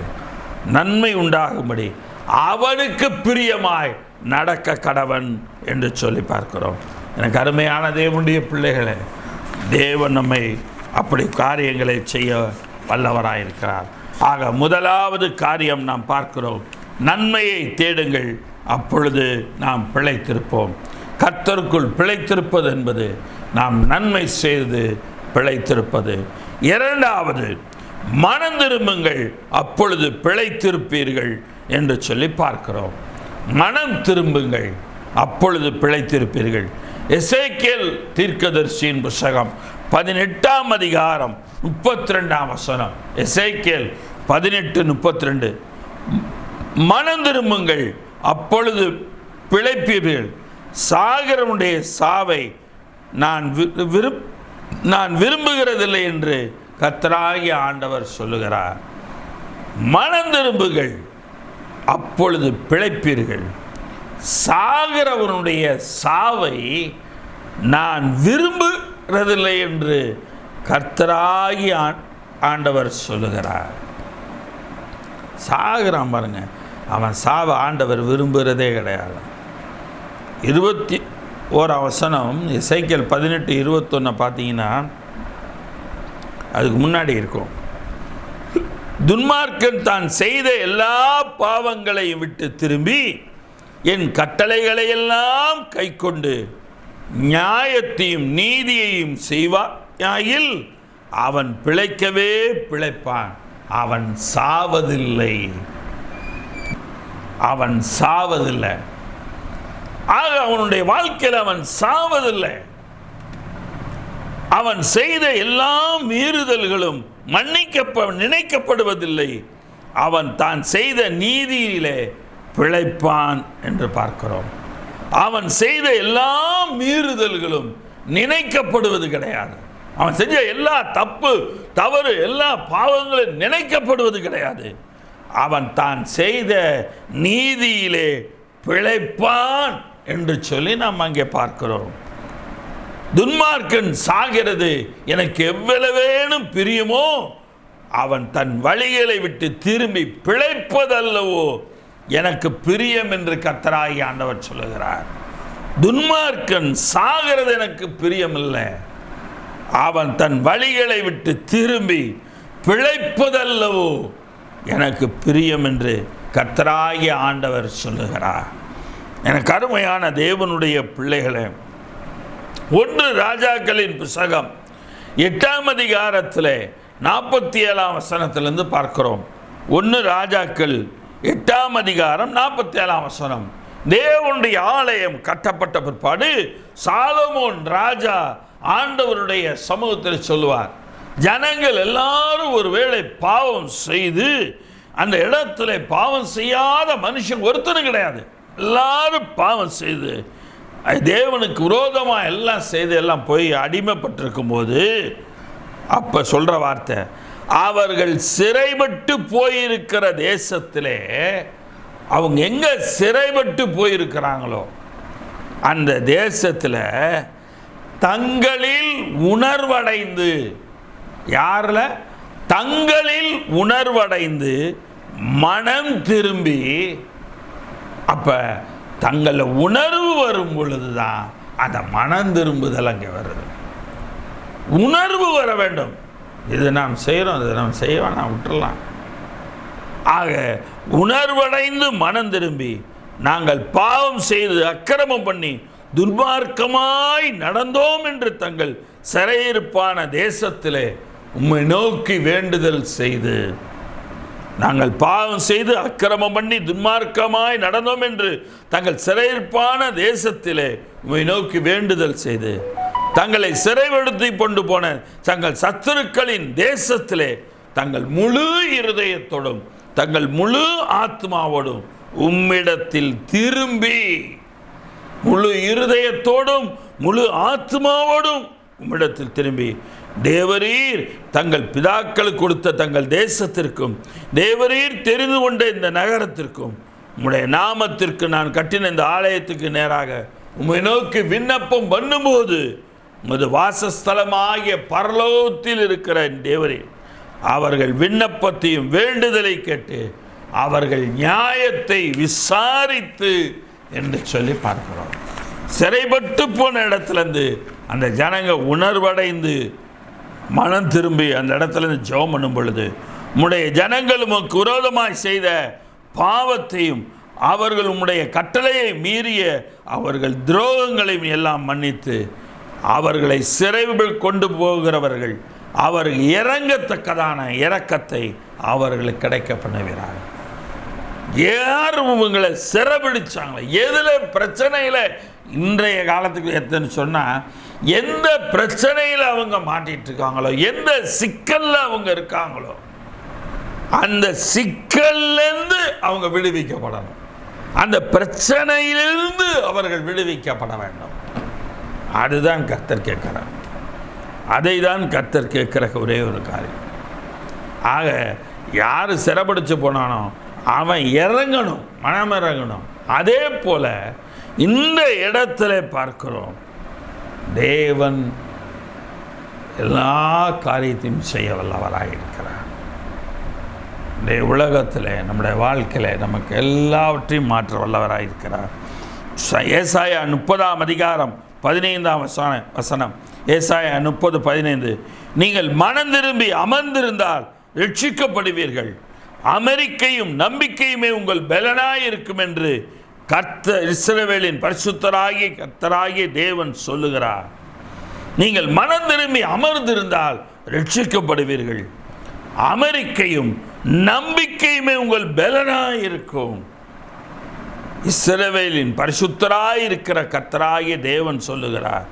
நன்மை உண்டாகும்படி அவனுக்கு பிரியமாய் நடக்க கடவன் என்று சொல்லி பார்க்கிறோம். எனக்கு அருமையான தேவனுடைய பிள்ளைகளே, தேவன் நம்மை அப்படி காரியங்களை செய்ய வல்லவராயிருக்கிறார். ஆக முதலாவது காரியம் நாம் பார்க்கிறோம், நன்மையை தேடுங்கள், அப்பொழுது நாம் பிழைத்திருப்போம். கர்த்தருக்குள் பிழைத்திருப்பது என்பது நாம் நன்மை செய்து பிழைத்திருப்பது. இரண்டாவது, மனம் திரும்புங்கள், அப்பொழுது பிழைத்திருப்பீர்கள் என்று சொல்லி பார்க்கிறோம். மனம் திரும்புங்கள், அப்பொழுது பிழைத்திருப்பீர்கள். எசேக்கியேல் தீர்க்கதரிசியின் புத்தகம் 18ஆம் அதிகாரம் 32ஆம் வசனம். எசேக்கியேல் 18:32. மனம் திரும்புங்கள், அப்பொழுது பிழைப்பீர்கள், சாகிறவனுடைய சாவை நான் விரும்புகிறதில்லை என்று கர்த்தராகிய ஆண்டவர் சொல்லுகிறார். மனம் திரும்புங்கள், அப்பொழுது பிழைப்பீர்கள், சாகிறவனுடைய சாவை நான் விரும்புகிறதில்லை என்று கர்த்தராகிய ஆண்டவர் சொல்லுகிறார். சாகிறான் பாருங்க, அவன் சாவை ஆண்டவர் விரும்புகிறதே கிடையாது. 21ஆம் வசனம் எசேக்கியேல் 18:21 பார்த்தீங்கன்னா அதுக்கு முன்னாடி இருக்கும். துன்மார்க்கன் தான் செய்த எல்லா பாவங்களையும் விட்டு திரும்பி என் கட்டளைகளையெல்லாம் கைக்கொண்டு நியாயத்தையும் நீதியையும் செய்வாயில் அவன் பிழைக்கவே பிழைப்பான், அவன் சாவதில்லை, அவன் சாவதில்லை. ஆக அவனுடைய வாழ்க்கையில் அவன் சாவதில்லை. அவன் செய்த எல்லா மீறுதல்களும் நினைக்கப்படுவதில்லை. அவன் தான் செய்த நீதியிலே பிழைப்பான் என்று பார்க்கிறோம். அவன் செய்த எல்லா மீறுதல்களும் நினைக்கப்படுவது கிடையாது. அவன் செஞ்ச எல்லா தவறு எல்லா பாவங்களும் நினைக்கப்படுவது கிடையாது. அவன் தான் செய்த நீதியிலே பிழைப்பான் என்று சொல்லி நாம் அங்கே பார்க்கிறோம். துன்மார்க்கன் சாகிறது எனக்கு எவ்வளவேனும் பிரியமோ, அவன் தன் வழிகளை விட்டு திரும்பி பிழைப்பதல்லவோ எனக்கு பிரியம் என்று கர்த்தராகிய ஆண்டவர் சொல்லுகிறார். துன்மார்க்கன் சாகிறது எனக்கு பிரியமில்லை, அவன் தன் வழிகளை விட்டு திரும்பி பிழைப்பதல்லவோ எனக்கு பிரியம் என்று கர்த்தராகிய ஆண்டவர் சொல்லுகிறார். எனக்கு அருமையான தேவனுடைய பிள்ளைகளே, 1 ராஜாக்களின் புத்தகம் 8ஆம் அதிகாரத்தில் 47ஆம் வசனத்திலிருந்து பார்க்கிறோம். 1 ராஜாக்கள் 8ஆம் அதிகாரம் 47ஆம் வசனம். தேவனுடைய ஆலயம் கட்டப்பட்ட பிற்பாடு சாலமோன் ராஜா ஆண்டவருடைய சமூகத்தில் சொல்லுவார், ஜனங்கள் எல்லாரும் ஒருவேளை பாவம் செய்து, அந்த இடத்துல பாவம் செய்யாத மனுஷன் ஒருத்தரும் கிடையாது, எல்லாரும் பாவம் செய்து தேவனுக்கு விரோதமாக எல்லாம் செய்து எல்லாம் போய் அடிமைப்பட்டிருக்கும் போது அப்போ சொல்கிற வார்த்தை, அவர்கள் சிறைப்பட்டு போயிருக்கிற தேசத்திலே அவங்க எங்கே சிறைப்பட்டு போயிருக்கிறாங்களோ அந்த தேசத்தில் தங்களில் உணர்வடைந்து, யாரில்? தங்களில் உணர்வடைந்து மனம் திரும்பி, அப்போ தங்களில் உணர்வு வரும் பொழுது தான் அந்த மனம் திரும்புதல் அங்கே வருது. உணர்வு வர வேண்டும். இது நாம் செய்கிறோம், இது நாம் செய்ய வேணாம், விட்டுடலாம். ஆக உணர்வடைந்து மனம் திரும்பி, நாங்கள் பாவம் செய்து அக்கிரமம் பண்ணி துர்மார்க்கமாய் நடந்தோம் என்று தங்கள் சிறையிருப்பான தேசத்திலே உம்மை நோக்கி வேண்டுதல் செய்து, நாங்கள் பாவம் செய்து அக்கிரமம் பண்ணி துன்மார்க்கமாய் நடந்தோம் என்று தங்கள் சிறையிருப்பான தேசத்திலே உம்மை நோக்கி வேண்டுதல் செய்து, தங்களை சிறைப்படுத்தி கொண்டு போன தங்கள் சத்துருக்களின் தேசத்திலே தங்கள் முழு இருதயத்தோடும் தங்கள் முழு ஆத்மாவோடும் உம்மிடத்தில் திரும்பி, முழு இருதயத்தோடும் முழு ஆத்மாவோடும் உம்மிடத்தில் திரும்பி, தேவரீர் தங்கள் பிதாக்களுக்கு கொடுத்த தங்கள் தேசத்திற்கும் தேவரீர் தெரிந்து கொண்ட இந்த நகரத்திற்கும் உம்முடைய நாமத்திற்கு நான் கட்டின இந்த ஆலயத்துக்கு நேராக உம்மை நோக்கி விண்ணப்பம் பண்ணும்போது உமது வாசஸ்தலமாகிய பரலோகத்தில் இருக்கிற தேவரீர் அவர்கள் விண்ணப்பத்தையும் வேண்டுதலை கேட்டு அவர்கள் நியாயத்தை விசாரித்து என்று சொல்லி பார்க்கிறோம். சிறைப்பட்டு போன இடத்துலேருந்து அந்த ஜனங்க உணர்வடைந்து மனம் திரும்பி அந்த இடத்துலேருந்து ஜெபம் பண்ணும் பொழுது உம்முடைய ஜனங்கள் உமக்கு விரோதமாய் செய்த பாவத்தையும் அவர்கள் உம்முடைய கட்டளையை மீறிய அவர்கள் துரோகங்களையும் எல்லாம் மன்னித்து அவர்களை சிறைவில் கொண்டு போகிறவர்கள் அவர்கள் இறங்கத்தக்கதான இரக்கத்தை அவர்களுக்கு கிடைக்க பண்ணுகிறார்கள். யாரும் உங்களை சிறைபிடிச்சாங்களே, எதில் பிரச்சனையில் இன்றைய காலத்துக்கு எத்தனை சொன்னால், எந்த பிரச்சனையில் அவங்க மாட்டிகிட்டு இருக்காங்களோ, எந்த சிக்கலில் அவங்க இருக்காங்களோ, அந்த சிக்கல்லேருந்து அவங்க விடுவிக்கப்படணும். அந்த பிரச்சனையிலிருந்து அவர்கள் விடுவிக்கப்பட வேண்டும். அதுதான் கர்த்தர் கேட்கிறார். அதை தான் கர்த்தர் கேட்கிற ஒரே ஒரு காரியம். ஆக யார் சிறைப்பிடிச்சு போனானோ அவன் இறங்கணும், மனம் இறங்கணும். அதே போல இந்த இடத்துல பார்க்கிறோம், தேவன் எல்லா காரியத்தையும் செய்ய வல்லவராக இருக்கிறார். இந்த உலகத்தில் நம்முடைய வாழ்க்கையில் நமக்கு எல்லாவற்றையும் மாற்ற வல்லவராக இருக்கிறார். ஏசாயா 30ஆம் அதிகாரம் 15ஆம் வசனம். ஏசாயா 30:15, நீங்கள் மனம் திரும்பி அமர்ந்திருந்தால் ரட்சிக்கப்படுவீர்கள், அமெரிக்கையும் நம்பிக்கையுமே உங்கள் பலனாய் இருக்கும் என்று கர்த்தர் இஸ்ரவேலின் பரிசுத்தராகிய கர்த்தராகிய தேவன் சொல்லுகிறார். நீங்கள் மனம் திரும்பி அமர்ந்திருந்தால் ரட்சிக்கப்படுவீர்கள், அமெரிக்கையும் நம்பிக்கையுமே உங்கள் பலனாய் இருக்கும். இஸ்ரவேலின் பரிசுத்தராய் இருக்கிற கர்த்தராகிய தேவன் சொல்லுகிறார்.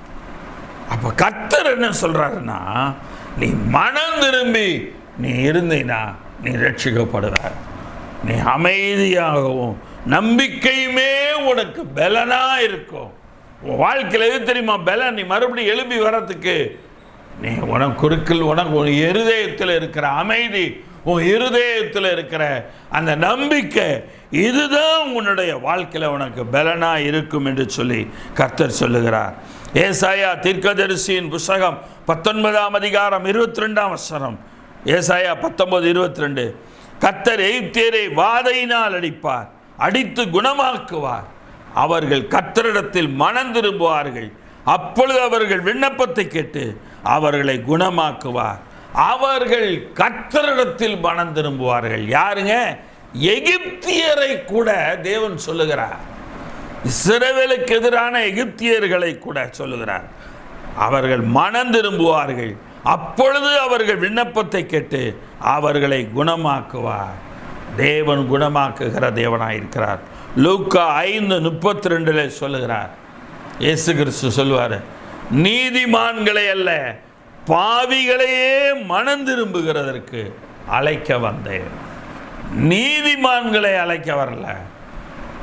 அப்போ கர்த்தர் என்ன சொல்றாருன்னா, நீ மனம் திரும்பி நீ இருந்தீனா நீ ரட்சிக்கப்படுவ. நீ அமைதியாகவும் நம்பிக்கையுமே உனக்கு பலனாக இருக்கும். உன் வாழ்க்கையில் எது தெரியுமா பலன்? நீ மறுபடியும் எழுப்பி வர்றதுக்கு நீ உனக்கு குறுக்கில் உனக்கு உன் இருதயத்தில் இருக்கிற அமைதி, உன் இருதயத்தில் இருக்கிற அந்த நம்பிக்கை, இதுதான் உன்னுடைய வாழ்க்கையில் உனக்கு பலனாக இருக்கும் என்று சொல்லி கர்த்தர் சொல்லுகிறார். ஏசாயா தீர்க்கதரிசியின் புஸ்தகம் 19ஆம் அதிகாரம் 22ஆம் வசனம். ஏசாயா 19:22. கர்த்தர் எகிப்தியரை வாதையினால் அடிப்பார், அடித்து குணமாக்குவார். அவர்கள் கர்த்தரிடத்தில் மனம் திரும்புவார்கள். அப்பொழுது அவர்கள் விண்ணப்பத்தை கேட்டு அவர்களை குணமாக்குவார். அவர்கள் கர்த்தரிடத்தில் மனம் திரும்புவார்கள். யாருங்க? எகிப்தியரை கூட தேவன் சொல்லுகிறார். இஸ்ரவேலுக்கு எதிரான எகிப்தியர்களை கூட சொல்லுகிறார். அவர்கள் மனம் திரும்புவார்கள். அப்பொழுது அவர்கள் விண்ணப்பத்தை கேட்டு அவர்களை குணமாக்குவார். தேவன் குணமாக்குகிற தேவனாயிருக்கிறார். லூக்கா 5:32 சொல்லுகிறார். இயேசு கிறிஸ்து சொல்லுவார், நீதிமான்களை அல்ல பாவிகளையே மனம் திரும்புகிறதற்கு அழைக்க வந்தேன். நீதிமான்களை அழைக்க வரல,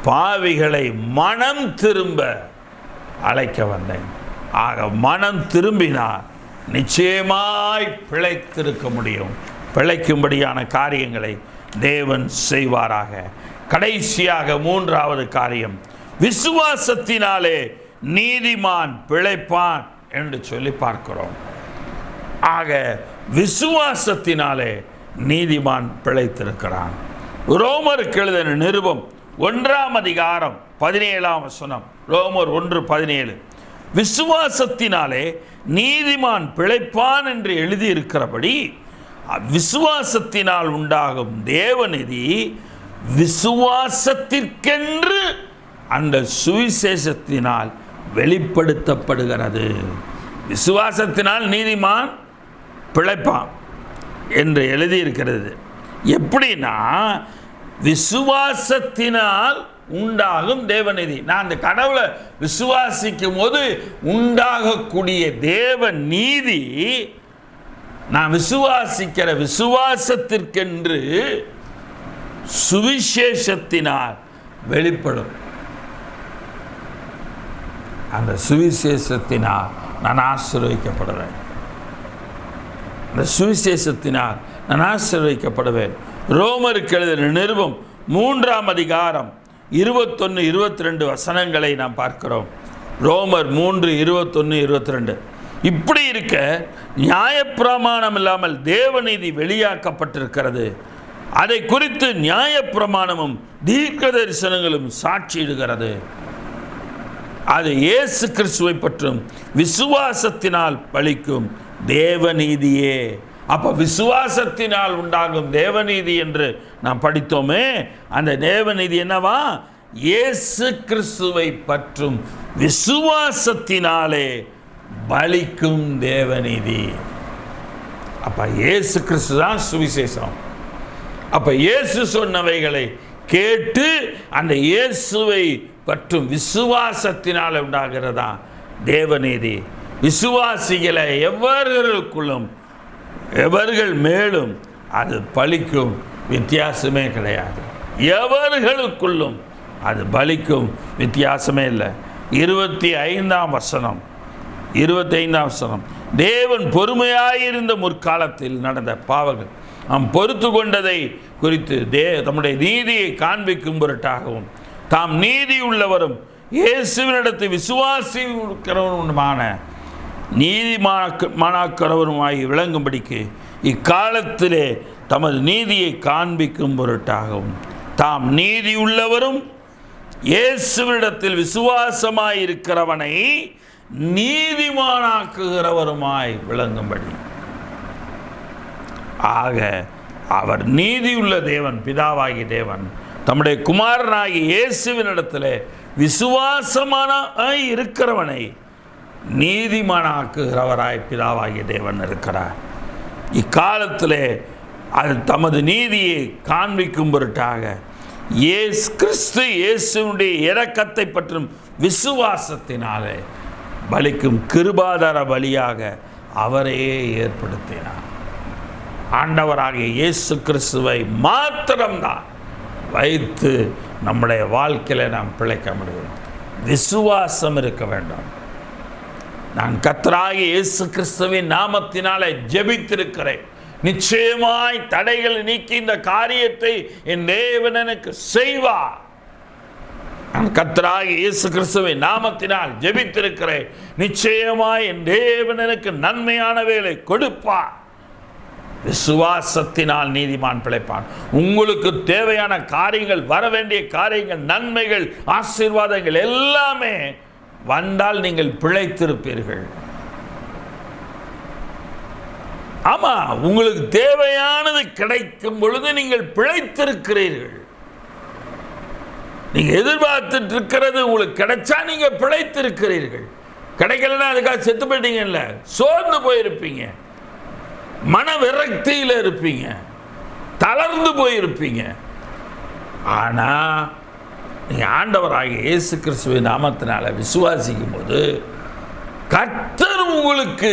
பாவிகளை மனம் திரும்ப அழைக்க வந்தேன். ஆக மனம் திரும்பினார் நிச்சயமாய் பிழைத்திருக்க முடியும். பிழைக்கும்படியான காரியங்களை தேவன் செய்வாராக. கடைசியாக 3வது காரியம், விசுவாசத்தினாலே நீதிமான் பிழைப்பான் என்று சொல்லி பார்க்கிறோம். ஆக விசுவாசத்தினாலே நீதிமான் பிழைத்திருக்கிறான். ரோமருக்கு எழுதின நிருபம் 1ஆம் அதிகாரம் 17ஆம் வசனம். ரோமர் 1:17. விசுவாசத்தினாலே நீதிமான் பிழைப்பான் என்று எழுதியிருக்கிறபடி விசுவாசத்தினால் உண்டாகும் தேவநீதி விசுவாசத்திற்கென்று அந்த சுவிசேஷத்தினால் வெளிப்படுத்தப்படுகிறது. விசுவாசத்தினால் நீதிமான் பிழைப்பான் என்று எழுதியிருக்கிறது. எப்படின்னா, விசுவாசத்தினால் உண்டாகும் தேவநீதி. நான் அந்த கடவுளை விசுவாசிக்கும் போது உண்டாகக்கூடிய தேவ நீதி நான் விசுவாசிக்கிற விசுவாசத்திற்கென்று சுவிசேஷத்தினால் வெளிப்படும். அந்த சுவிசேஷத்தினால் நான் ஆசீர்வதிக்கப்படுவேன். அந்த சுவிசேஷத்தினால் நான் ஆசீர்வதிக்கப்படுவேன். ரோமருக்கு எழுதின நிருபம் 3ஆம் அதிகாரம் 21-22 வசனங்களை நாம் பார்க்கிறோம். ரோமர் 3:21-22. இப்படி இருக்க நியாயப்பிரமாணம் இல்லாமல் தேவநீதி வெளியாக்கப்பட்டிருக்கிறது. அதை குறித்து நியாயப்பிரமாணமும் தீர்க்க தரிசனங்களும் சாட்சியிடுகிறது. அது இயேசு கிறிஸ்துவை பற்றும் விசுவாசத்தினால் பலிக்கும் தேவநீதியே. அப்போ விசுவாசத்தினால் உண்டாகும் தேவநீதி என்று நாம் படித்தோமே, அந்த தேவநீதி என்னவா? இயேசு கிறிஸ்துவை பற்றும் விசுவாசத்தினாலே பலிக்கும் தேவநீதி. அப்ப இயேசு கிறிஸ்து தான் சுவிசேஷம். அப்ப இயேசு சொன்னவைகளை கேட்டு அந்த இயேசுவை பற்றும் விசுவாசத்தினால் உண்டாகிறதா தேவநீதி. விசுவாசிகளை எவர்கள் மேலும் அது பலிக்கும், வித்தியாசமே கிடையாது. எவர்களுக்குள்ளும் அது பலிக்கும், வித்தியாசமே இல்லை. 25ஆம் வசனம். தேவன் பொறுமையாயிருந்த முற்காலத்தில் நடந்த பாவங்கள் நாம் பொறுத்து கொண்டதை குறித்து தம்முடைய நீதியை காண்பிக்கும் பொருட்டாகவும் தாம் நீதி உள்ளவரும் இயேசுவினிடத்து விசுவாசிக்கிறவருமான நீதிமானாக்கிறவருமாய் விளங்கும்படிக்கு இக்காலத்திலே தமது நீதியை காண்பிக்கும் பொருட்டாகவும் தாம் நீதி உள்ளவரும் இயேசுவினிடத்தில் விசுவாசமாயிருக்கிறவனை நீதிமானாக்குகிறவருமாய் விளங்கும்படி. ஆக அவர் நீதியுள்ள தேவன், பிதாவாகிய தேவன் தம்முடைய குமாரனாகிய இயேசுவினிடத்தில் விசுவாசமானாய் இருக்கிறவனை நீதிமானாக்குகிறவராய் பிதாவாகிய தேவன் இருக்கிறார். இக்காலத்திலே அது தமது நீதியை காண்பிக்கும் பொருட்டாக கிறிஸ்து இயேசுடைய இரக்கத்தை பற்றும் விசுவாசத்தினாலே பலிக்கும் கிருபாதார பலியாக அவரையே ஏற்படுத்தினார். ஆண்டவராகிய இயேசு கிறிஸ்துவை மாத்திரம்தான் வைத்து நம்முடைய வாழ்க்கையில் நாம் பிழைக்க முடியும். விசுவாசம் இருக்க வேண்டும். நான் கர்த்தராகிய இயேசு கிறிஸ்துவின் நாமத்தினாலே ஜெபித்திருக்கிறேன், நிச்சயமாய் தடைகளை நீக்கி இந்த காரியத்தை என் தேவன் எனக்கு செய்வார். நான் கர்த்தராகிய இயேசு கிறிஸ்துவின் நாமத்தினால் ஜெபித்திருக்கிறேன், நிச்சயமாய் என் தேவன் எனக்கு நன்மையானவைகளை கொடுப்பார். விசுவாசத்தினால் நீதிமான் பிழைப்பான். உங்களுக்கு தேவையான காரியங்கள், வர வேண்டிய காரியங்கள், நன்மைகள், ஆசீர்வாதங்கள் எல்லாமே வந்தால் நீங்கள் பிழைத்திருப்பீர்கள். ஆமா, உங்களுக்கு தேவையானது கிடைக்கும் பொழுது நீங்கள் பிழைத்திருக்கிறீர்கள். நீங்க எதிர்பார்த்துட்டு இருக்கிறது உங்களுக்கு கிடைச்சா நீங்க பிழைத்திருக்கிறீர்கள். கிடைக்கலன்னா அதுக்காக செத்து போயிட்டீங்கல்ல, சோர்ந்து போயிருப்பீங்க, மன விரக்தியில் இருப்பீங்க, தளர்ந்து போயிருப்பீங்க. ஆனா நீங்க ஆண்டவராகிய இயேசு கிறிஸ்துவின் நாமத்தினால விசுவாசிக்கும் போது கர்த்தர் உங்களுக்கு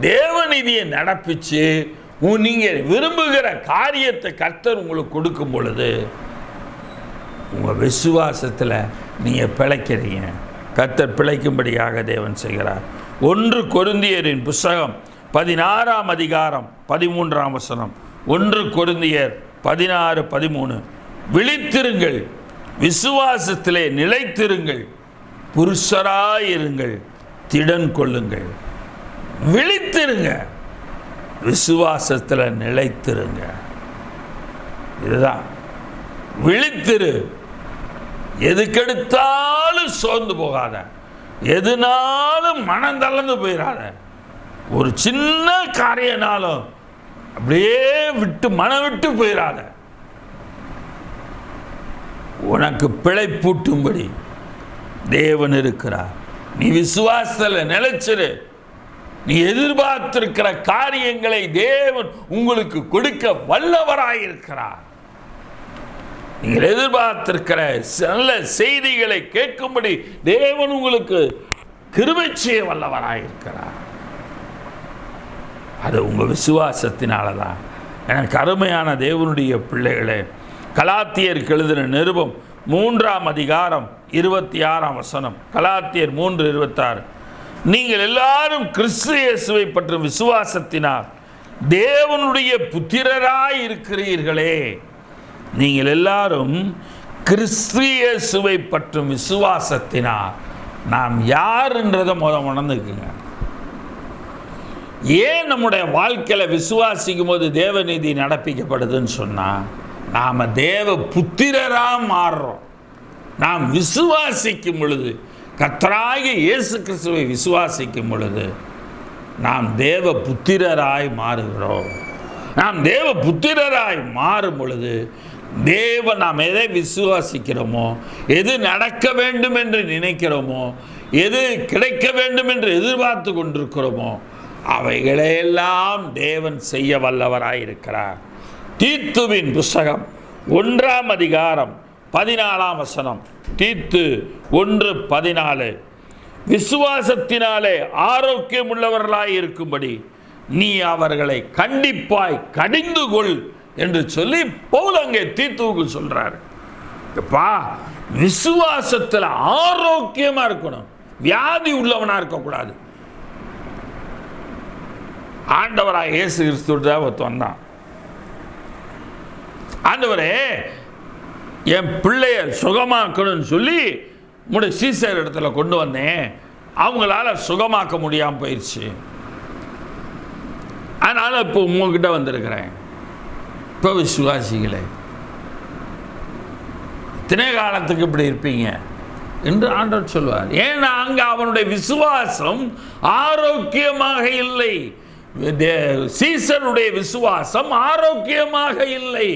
தேவநீதியை நடப்பிச்சு நீங்க விரும்புகிற காரியத்தை கர்த்தர் உங்களுக்கு கொடுக்கும் பொழுது உங்க விசுவாசத்தில் நீங்க பிழைக்கிறீங்க. கர்த்தர் பிழைக்கும்படியாக தேவன் செய்கிறார். 1 கொரிந்தியரின் புஸ்தகம் 16ஆம் அதிகாரம் 13ஆம் வசனம். 1 கொரிந்தியர் 16:13. விழித்திருங்கள், விசுவாசத்திலே நிலைத்திருங்கள், புருஷராயிருங்கள், திடன் கொள்ளுங்கள். விழித்திருங்க, விசுவாசத்தில் நிலைத்திருங்க. இதுதான் விழித்திரு. எதுக்கெடுத்தாலும் சோர்ந்து போகாத, எதுனாலும் மனம் தளர்ந்து போயிடாத. ஒரு சின்ன காரியனாலும் அப்படியே மனம் விட்டு போயிடாத. உனக்கு பிழைப்பூட்டும்படி தேவன் இருக்கிறார். நீ விசுவாசத்தில் நிலைச்சிரு. நீ எதிர்பார்த்திருக்கிற காரியங்களை தேவன் உங்களுக்கு கொடுக்க வல்லவராயிருக்கிறார். நீங்கள் எதிர்பார்த்திருக்கிற நல்ல செய்திகளை கேட்கும்படி தேவன் உங்களுக்கு கிருபை செய்ய வல்லவராயிருக்கிறார். அது உங்கள் விசுவாசத்தினாலதான். எனக்கு அருமையான தேவனுடைய பிள்ளைகளே, கலாத்தியருக்கு எழுதின நிருபம் 3ஆம் அதிகாரம் 26ஆம் வசனம். கலாத்தியர் 3:26. நீங்கள் எல்லாரும் கிறிஸ்து இயேசுவை பற்றும் விசுவாசத்தினால் தேவனுடைய புத்திரராய் இருக்கிறீர்களே. நீங்கள் எல்லாரும் கிறிஸ்து இயேசுவை பற்றும் விசுவாசத்தினால் நாம் யார் என்றதை உணர்ந்துக்குங்க. ஏன் நம்முடைய வாழ்க்கையில் விசுவாசிக்கும் போது தேவநீதி நடப்பிக்கப்படுதுன்னு சொன்னால், நாம் தேவ புத்திரராக மாறுறோம். நாம் விசுவாசிக்கும் பொழுது, கர்த்தராகிய இயேசு கிறிஸ்துவை விசுவாசிக்கும் பொழுது நாம் தேவ புத்திரராய் மாறுகிறோம். நாம் தேவ புத்திரராய் மாறும் பொழுது நாம் எதை விசுவாசிக்கிறோமோ, எது நடக்க வேண்டும் என்று நினைக்கிறோமோ, எது கிடைக்க வேண்டும் என்று எதிர்பார்த்து கொண்டிருக்கிறோமோ, அவைகளையெல்லாம் தேவன் செய்ய வல்லவராயிருக்கிறார். தீத்துவின் புஸ்தகம் 1ஆம் அதிகாரம் 14ஆம் வசனம். தீத்து 1:14. விசுவாசத்தினாலே ஆரோக்கியம் உள்ளவர்களாய் இருக்கும்படி நீ அவர்களை கண்டிப்பாய் கடிந்து கொள் என்று சொல்லி பவுல் அங்கே தீத்துவுக்கு சொல்றாரு. விசுவாசத்தில் ஆரோக்கியமா இருக்கணும், வியாதி உள்ளவனா இருக்கக்கூடாது. ஆண்டவராக இயேசு கிறிஸ்து வந்தான். ஆண்டவரே, என் பிள்ளைய சுகமாக்கணும்னு சொல்லி உங்களுடைய சீசர் இடத்துல கொண்டு வந்தேன், அவங்களால சுகமாக்க முடியாமல் போயிடுச்சு. அதனால இப்போ உங்ககிட்ட வந்திருக்கிறேன். இப்போ விசுவாசிகளே, இத்தனை காலத்துக்கு இப்படி இருப்பீங்க என்று ஆண்டவர் சொல்வார். ஏன்னா அங்கே அவனுடைய விசுவாசம் ஆரோக்கியமாக இல்லை. சீசருடைய விசுவாசம் ஆரோக்கியமாக இல்லை.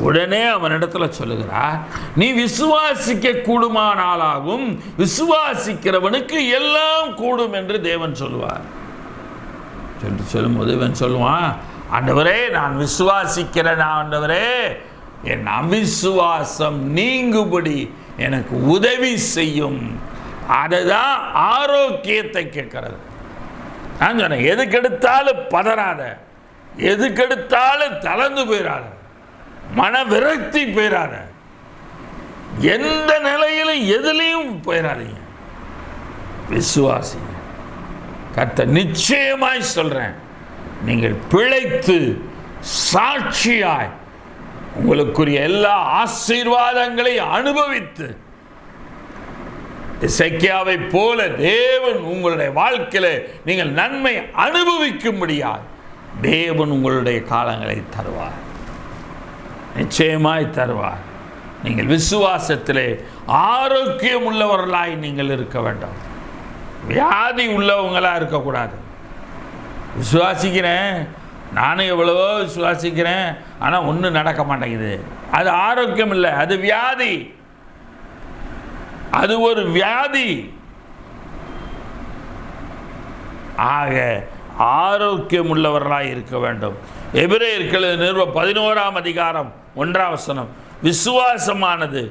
உடனே அவனிடத்துல சொல்லுகிறார், நீ விசுவாசிக்க கூடுமானாலாகும், விசுவாசிக்கிறவனுக்கு எல்லாம் கூடும் என்று தேவன் சொல்லுவார். சொல்லும்போது இவன் சொல்லுவான், ஆண்டவரே நான் விசுவாசிக்கிறேன், ஆண்டவரே என் அவிசுவாசம் நீங்கும்படி எனக்கு உதவி செய்யும். அதுதான் ஆரோக்கியத்தை கேட்கிறது. நான் சொன்னேன், எதுக்கெடுத்தாலும் பதறாத, எதுக்கெடுத்தாலும் தளர்ந்து போயிடாத. மன விரக்தி போயிடாத. எந்த நிலையிலும் எதுலையும் போயிடாதீங்க. விசுவாசிங்க. கர்த்தர் நிச்சயமாய் சொல்றேன், நீங்கள் பிழைத்து சாட்சியாய் உங்களுக்குரிய எல்லா ஆசீர்வாதங்களை அனுபவித்து எசேக்கியாவை போல தேவன் உங்களுடைய வாழ்க்கையில நீங்கள் நன்மை அனுபவிக்கும்படியாய் தேவன் உங்களுடைய காலங்களை தருவார். நிச்சயமாய் தருவார். நீங்கள் விசுவாசத்திலே ஆரோக்கியம் உள்ளவர்களாய் நீங்கள் இருக்க வேண்டும். வியாதி உள்ளவங்களா இருக்கக்கூடாது. விசுவாசிக்கிறேன், நானும் எவ்வளவோ விசுவாசிக்கிறேன், ஆனால் ஒன்றும் நடக்க மாட்டேங்குது. அது ஆரோக்கியம் இல்லை, அது வியாதி. அது ஒரு வியாதி. ஆக ஆரோக்கியம் உள்ளவர்களாய் இருக்க வேண்டும். எபிரேயர்கள் நிருபம் 11ஆம் அதிகாரம் 1ஆம் வசனம், விசுவாசமானது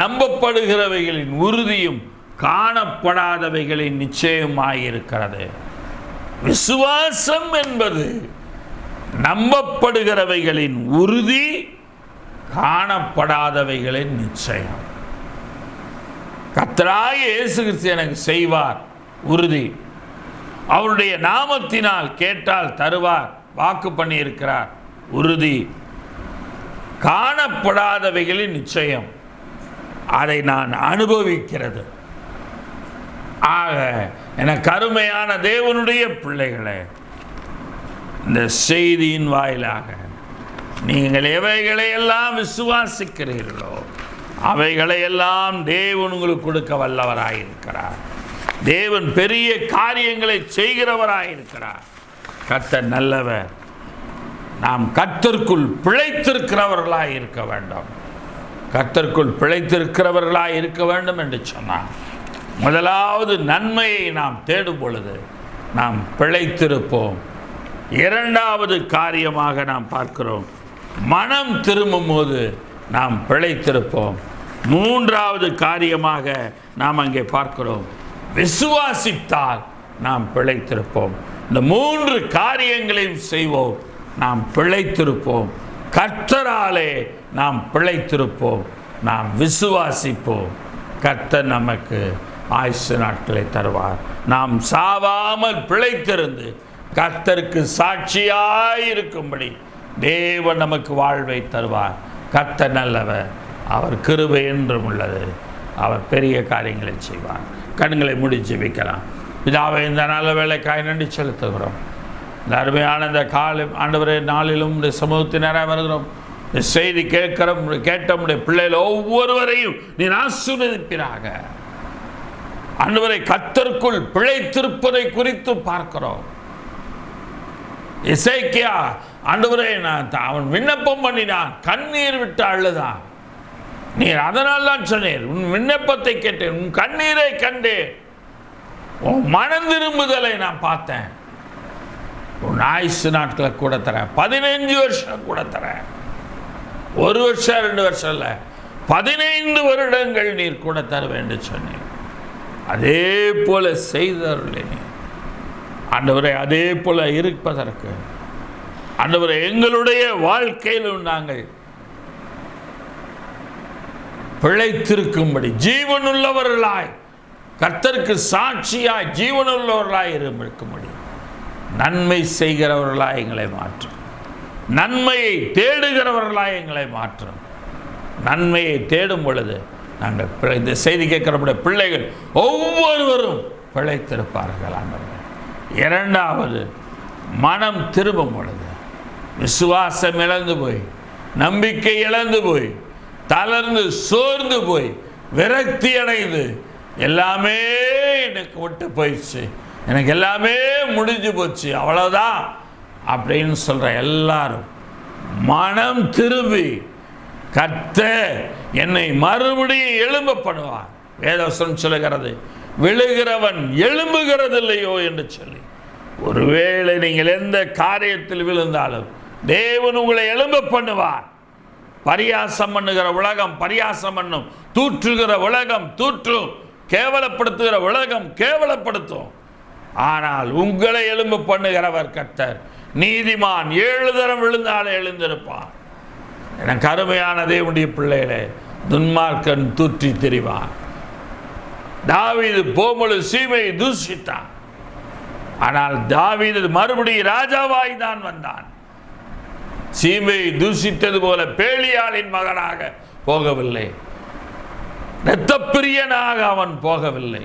நம்பப்படுகிறவைகளின் உறுதியும் காணப்படாதவைகளின் நிச்சயமாயிருக்கிறது. விசுவாசம் என்பது நம்பப்படுகிறவைகளின் உறுதி, காணப்படாதவைகளின் நிச்சயம். கர்த்தராகிய இயேசு கிறிஸ்து எனக்கு செய்வார் உறுதி. அவருடைய நாமத்தினால் கேட்டால் தருவார், வாக்கு பண்ணி இருக்கிறார் உறுதி. காணப்படாதவைகளின் நிச்சயம், அதை நான் அனுபவிக்கிறது. ஆக எனக்கு அருமையான தேவனுடைய பிள்ளைகளே, இந்த செய்தியின் வாயிலாக நீங்கள் எவைகளையெல்லாம் விசுவாசிக்கிறீர்களோ அவைகளையெல்லாம் தேவன் உங்களுக்கு கொடுக்க வல்லவராயிருக்கிறார். தேவன் பெரிய காரியங்களை செய்கிறவராயிருக்கிறார். கர்த்தர் நல்லவர். நாம் கர்த்தருக்குள் பிழைத்திருக்கிறவர்களாய் இருக்க வேண்டும். கர்த்தருக்குள் பிழைத்திருக்கிறவர்களாய் இருக்க வேண்டும் என்று சொன்னார். முதலாவது நன்மையை நாம் தேடும் பொழுது நாம் பிழைத்திருப்போம். இரண்டாவது காரியமாக நாம் பார்க்கிறோம், மனம் திரும்பும் போது நாம் பிழைத்திருப்போம். மூன்றாவது காரியமாக நாம் அங்கே பார்க்கிறோம், விசுவாசித்தால் நாம் பிழைத்திருப்போம். இந்த மூன்று காரியங்களையும் செய்வோம், நாம் பிழைத்திருப்போம். கர்த்தராலே நாம் பிழைத்திருப்போம். நாம் விசுவாசிப்போம். கர்த்தர் நமக்கு ஆயுசு நாட்களை தருவார். நாம் சாவாமல் பிழைத்திருந்து கர்த்தருக்கு சாட்சியாயிருக்கும்படி தேவன் நமக்கு வாழ்வை தருவார். கர்த்தர் நல்லவர், அவர் கிருபை என்றும் உள்ளது. அவர் பெரிய காரியங்களை செய்வார். கண்களை மூடி ஜெபிக்கலாம். பிதாவே, இந்த நல்ல வேளைக்காய் நன்றி செலுத்துகிறோம். இந்த அருமையான இந்த ஆண்டவரே நாளிலும் இந்த சமூகத்தினராக வருகிறோம். இந்த செய்தி கேட்ட உடைய பிள்ளைகள் ஒவ்வொருவரையும் நீர் ஆசீர்வதிப்பீராக. ஆண்டவரை கர்த்தருக்குள் பிழைத்திருப்பதை குறித்து பார்க்கிறோம். எசேக்கியா ஆண்டவரே, அவன் விண்ணப்பம் பண்ணினான், கண்ணீர் விட்டு அழுதான். நீர் அதனால் தான் சொன்னீர், உன் விண்ணப்பத்தை கேட்டேன், உன் கண்ணீரை கண்டேன், உன் மனம் திரும்புதலை நான் பார்த்தேன். உன் ஆயுசு நாட்களை கூட தரேன், 15 வருஷம் கூட தரேன். 1 வருஷம் 2 வருஷம் இல்லை, 15 வருடங்கள் நீர் கூட தருவேன் என்று சொன்னேன். அதே போல செய்தருளினேன் ஆண்டவரை. அதே போல இருப்பதற்கு ஆண்டவரை எங்களுடைய வாழ்க்கையிலும் நாங்கள் பிழைத்திருக்கும்படி ஜீவனுள்ளவர்களாய், கர்த்தருக்கு சாட்சியாய் ஜீவனுள்ளவர்களாய் இருக்கும்படி நன்மை செய்கிறவர்களாய் எங்களை மாற்றும். நன்மையை தேடுகிறவர்களாய் எங்களை மாற்றும். நன்மையை தேடும் பொழுது நாங்கள் இந்த செய்தி கேட்கிற பிள்ளைகள் ஒவ்வொருவரும் பிழைத்திருப்பார்கள். ஆண்டவர்கள். இரண்டாவது, மனம் திரும்பும் பொழுது விசுவாசம் இழந்து போய், நம்பிக்கை இழந்து போய், தளர்ந்து சோர்ந்து போய், விரக்தி அடைந்து, எல்லாமே எனக்கு விட்டு போயிடுச்சு, எனக்கு எல்லாமே முடிஞ்சு போச்சு, அவ்வளோதான் அப்படின்னு சொல்கிற எல்லாரும் மனம் திரும்பி கர்த்தர் என்னை மறுபடியும் எழும்ப பண்ணுவார். வேதவசனம் சொல்லுகிறது, விழுகிறவன் எழும்புகிறது இல்லையோ என்று சொல்லி. ஒருவேளை நீங்கள் எந்த காரியத்தில் விழுந்தாலும் தேவன் உங்களை எழும்ப பண்ணுவார். பரியாசம் பண்ணுகிற உலகம் பரியாசம் பண்ணும், தூற்றுகிற உலகம் தூற்றும், கேவலப்படுத்துகிற உலகம் கேவலப்படுத்தும். ஆனால் உங்களை எழும்ப பண்ணுகிறவர் கர்த்தர். நீதிமான் 7 தரம் விழுந்தாலே எழுந்திருப்பான். எனக்கு அருமையான தேவனுடைய பிள்ளைகளே, துன்மார்க்கன் தூற்றி தெரிவான். தாவீது போம்பொழுது சீமையை தூஷித்தான். ஆனால் தாவீது மறுபடியும் ராஜாவாய் தான் வந்தான். சீமையை தூஷித்தது போல பேலியாளின் மகனாக போகவில்லை, இரத்தப்பிரியனாக அவன் போகவில்லை.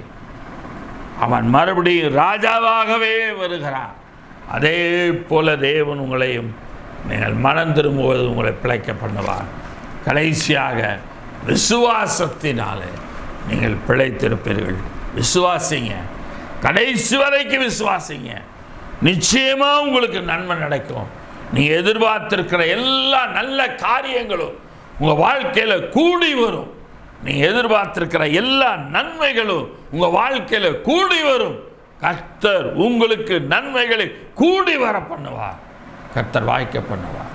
அவன் மறுபடியும் ராஜாவாகவே வருகிறான். அதே போல தேவன் உங்களையும் நீங்கள் மனம் திரும்புவது உங்களை பிழைக்க பண்ணுவார். கடைசியாக விசுவாசத்தினாலே நீங்கள் பிழைத்திருப்பீர்கள். விசுவாசிங்க, கடைசி வரைக்கும் விசுவாசிங்க. நிச்சயமாக உங்களுக்கு நன்மை நடக்கும். நீங்கள் எதிர்பார்த்திருக்கிற எல்லா நல்ல காரியங்களும் உங்கள் வாழ்க்கையில் கூடி வரும். நீங்கள் எதிர்பார்த்திருக்கிற எல்லா நன்மைகளும் உங்கள் வாழ்க்கையில் கூடி வரும். கர்த்தர் உங்களுக்கு நன்மைகளை கூடி வர பண்ணுவார். கர்த்தர் வாய்க்க பண்ணுவார்.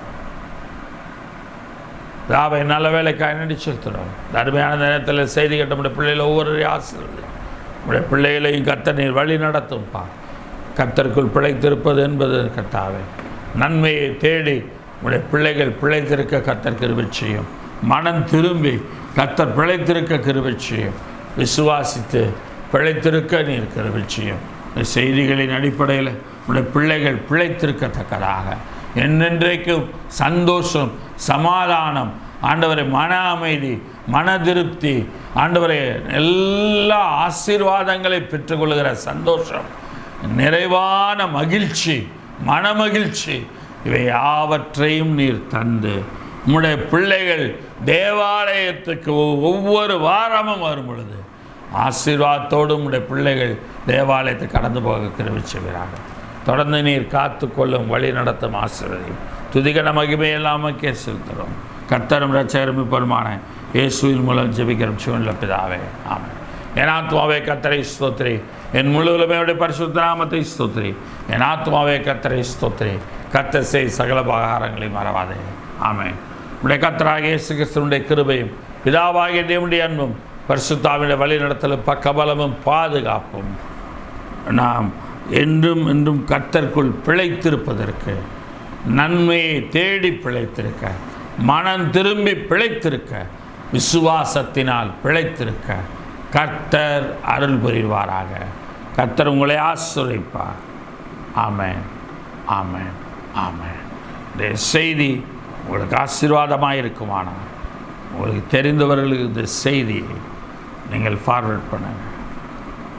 ராவை நல்ல வேலைக்காய் நடி செலுத்துகிறோம். அருமையான நேரத்தில் செய்தி கேட்ட நம்முடைய பிள்ளைகளை ஒவ்வொருவரையும் ஆசீர்வதி. நம்முடைய பிள்ளைகளையும் கர்த்தர் நீர் வழி நடத்தும்பா. கர்த்தருக்குள் பிழைத்திருப்பது என்பது கர்த்தாவே, நன்மையை தேடி நம்முடைய பிள்ளைகள் பிழைத்திருக்க கர்த்தர் கிருபை செய்யும். மனம் திரும்பி கர்த்தர் பிழைத்திருக்க கிருபை செய்யும். விசுவாசித்து பிழைத்திருக்க நீர் கிருபை செய்யும். இந்த செய்திகளின் அடிப்படையில் நம்முடைய பிள்ளைகள் பிழைத்திருக்கத்தக்கதாக என்னென்றைக்கும் சந்தோஷம், சமாதானம், ஆண்டவரை மன அமைதி, மன திருப்தி, ஆண்டவரை எல்லா ஆசீர்வாதங்களை பெற்றுக்கொள்கிற சந்தோஷம், நிறைவான மகிழ்ச்சி, மனமகிழ்ச்சி, இவை யாவற்றையும் நீர் தந்து உம்முடைய பிள்ளைகள் தேவாலயத்துக்கு ஒவ்வொரு வாரமும் வரும் பொழுது ஆசீர்வாதத்தோடு உம்முடைய பிள்ளைகள் தேவாலயத்தை கடந்து போக கிருபை செய்கிறார்கள். தொடர்ந்து நீர் காத்துக்கொள்ளும், வழி நடத்தும், ஆசீர்வதியும். துதிகன மகிமையெல்லாமக்கே செலுத்துகிறோம். கர்த்தரும் இரட்சகரும் இப்பெருமான இயேசுவின் மூலம் ஜெபிக்கிறோம் சிவனுள்ள பிதாவே, ஆமென். என் ஆத்மாவே கர்த்தரை ஸ்தோத்திரி, என் முழுவதுமே பரிசுத்த நாமத்தை ஸ்தோத்திரி. என் ஆத்மாவே கர்த்தரை ஸ்தோத்திரி, கர்த்தர் செய் சகல பகாரங்களை மறவாதே, ஆமென். உடைய கர்த்தராகிய இயேசு கிறிஸ்துவினுடைய கிருபையும் பிதாவாகிய தேவனுடைய அன்பும் பரிசுத்தாவினுடைய வழி நடத்தலும் பக்கபலமும் பாதுகாப்பும் நாம் என்றும் என்றும் கர்த்தருக்குள் பிழைத்திருப்பதற்கு, நன்மையை தேடி பிழைத்திருக்க, மனம் திரும்பி பிழைத்திருக்க, விசுவாசத்தினால் பிழைத்திருக்க கர்த்தர் அருள் புரிவாராக. கர்த்தர் உங்களை ஆசீர்வதிப்பார். ஆமென், ஆமென், ஆமென். இந்த செய்தி உங்களுக்கு ஆசீர்வாதமாக இருக்குமானால் உங்களுக்கு தெரிந்தவர்களுக்கு இந்த செய்தியை நீங்கள் ஃபார்வர்ட் பண்ணுங்கள்,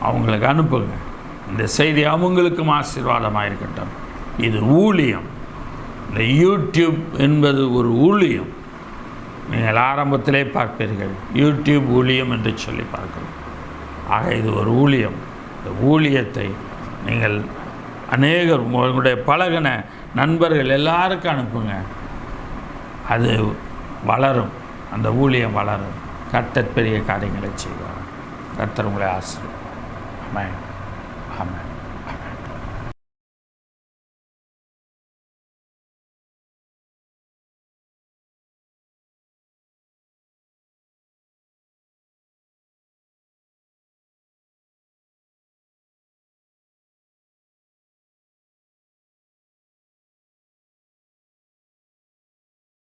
அவங்களுக்கு அனுப்புங்க. இந்த செய்தி அவங்களுக்கும் ஆசீர்வாதமாக இருக்கட்டும். இது ஊழியம். இந்த யூடியூப் என்பது ஒரு ஊழியம். நீங்கள் ஆரம்பத்திலே பார்ப்பீர்கள், யூடியூப் ஊழியம் என்று சொல்லி பார்க்கிறோம். ஆக இது ஒரு ஊழியம். இந்த ஊழியத்தை நீங்கள் அநேகர் உங்களுடைய பழகின நண்பர்கள் எல்லாருக்கும் அனுப்புங்க. அது வளரும், அந்த ஊழியம் வளரும். கர்த்தர் பெரிய காரியங்களை செய்வார். கர்த்தர் உங்களை ஆசீர்வதிப்பார். ஆமென்.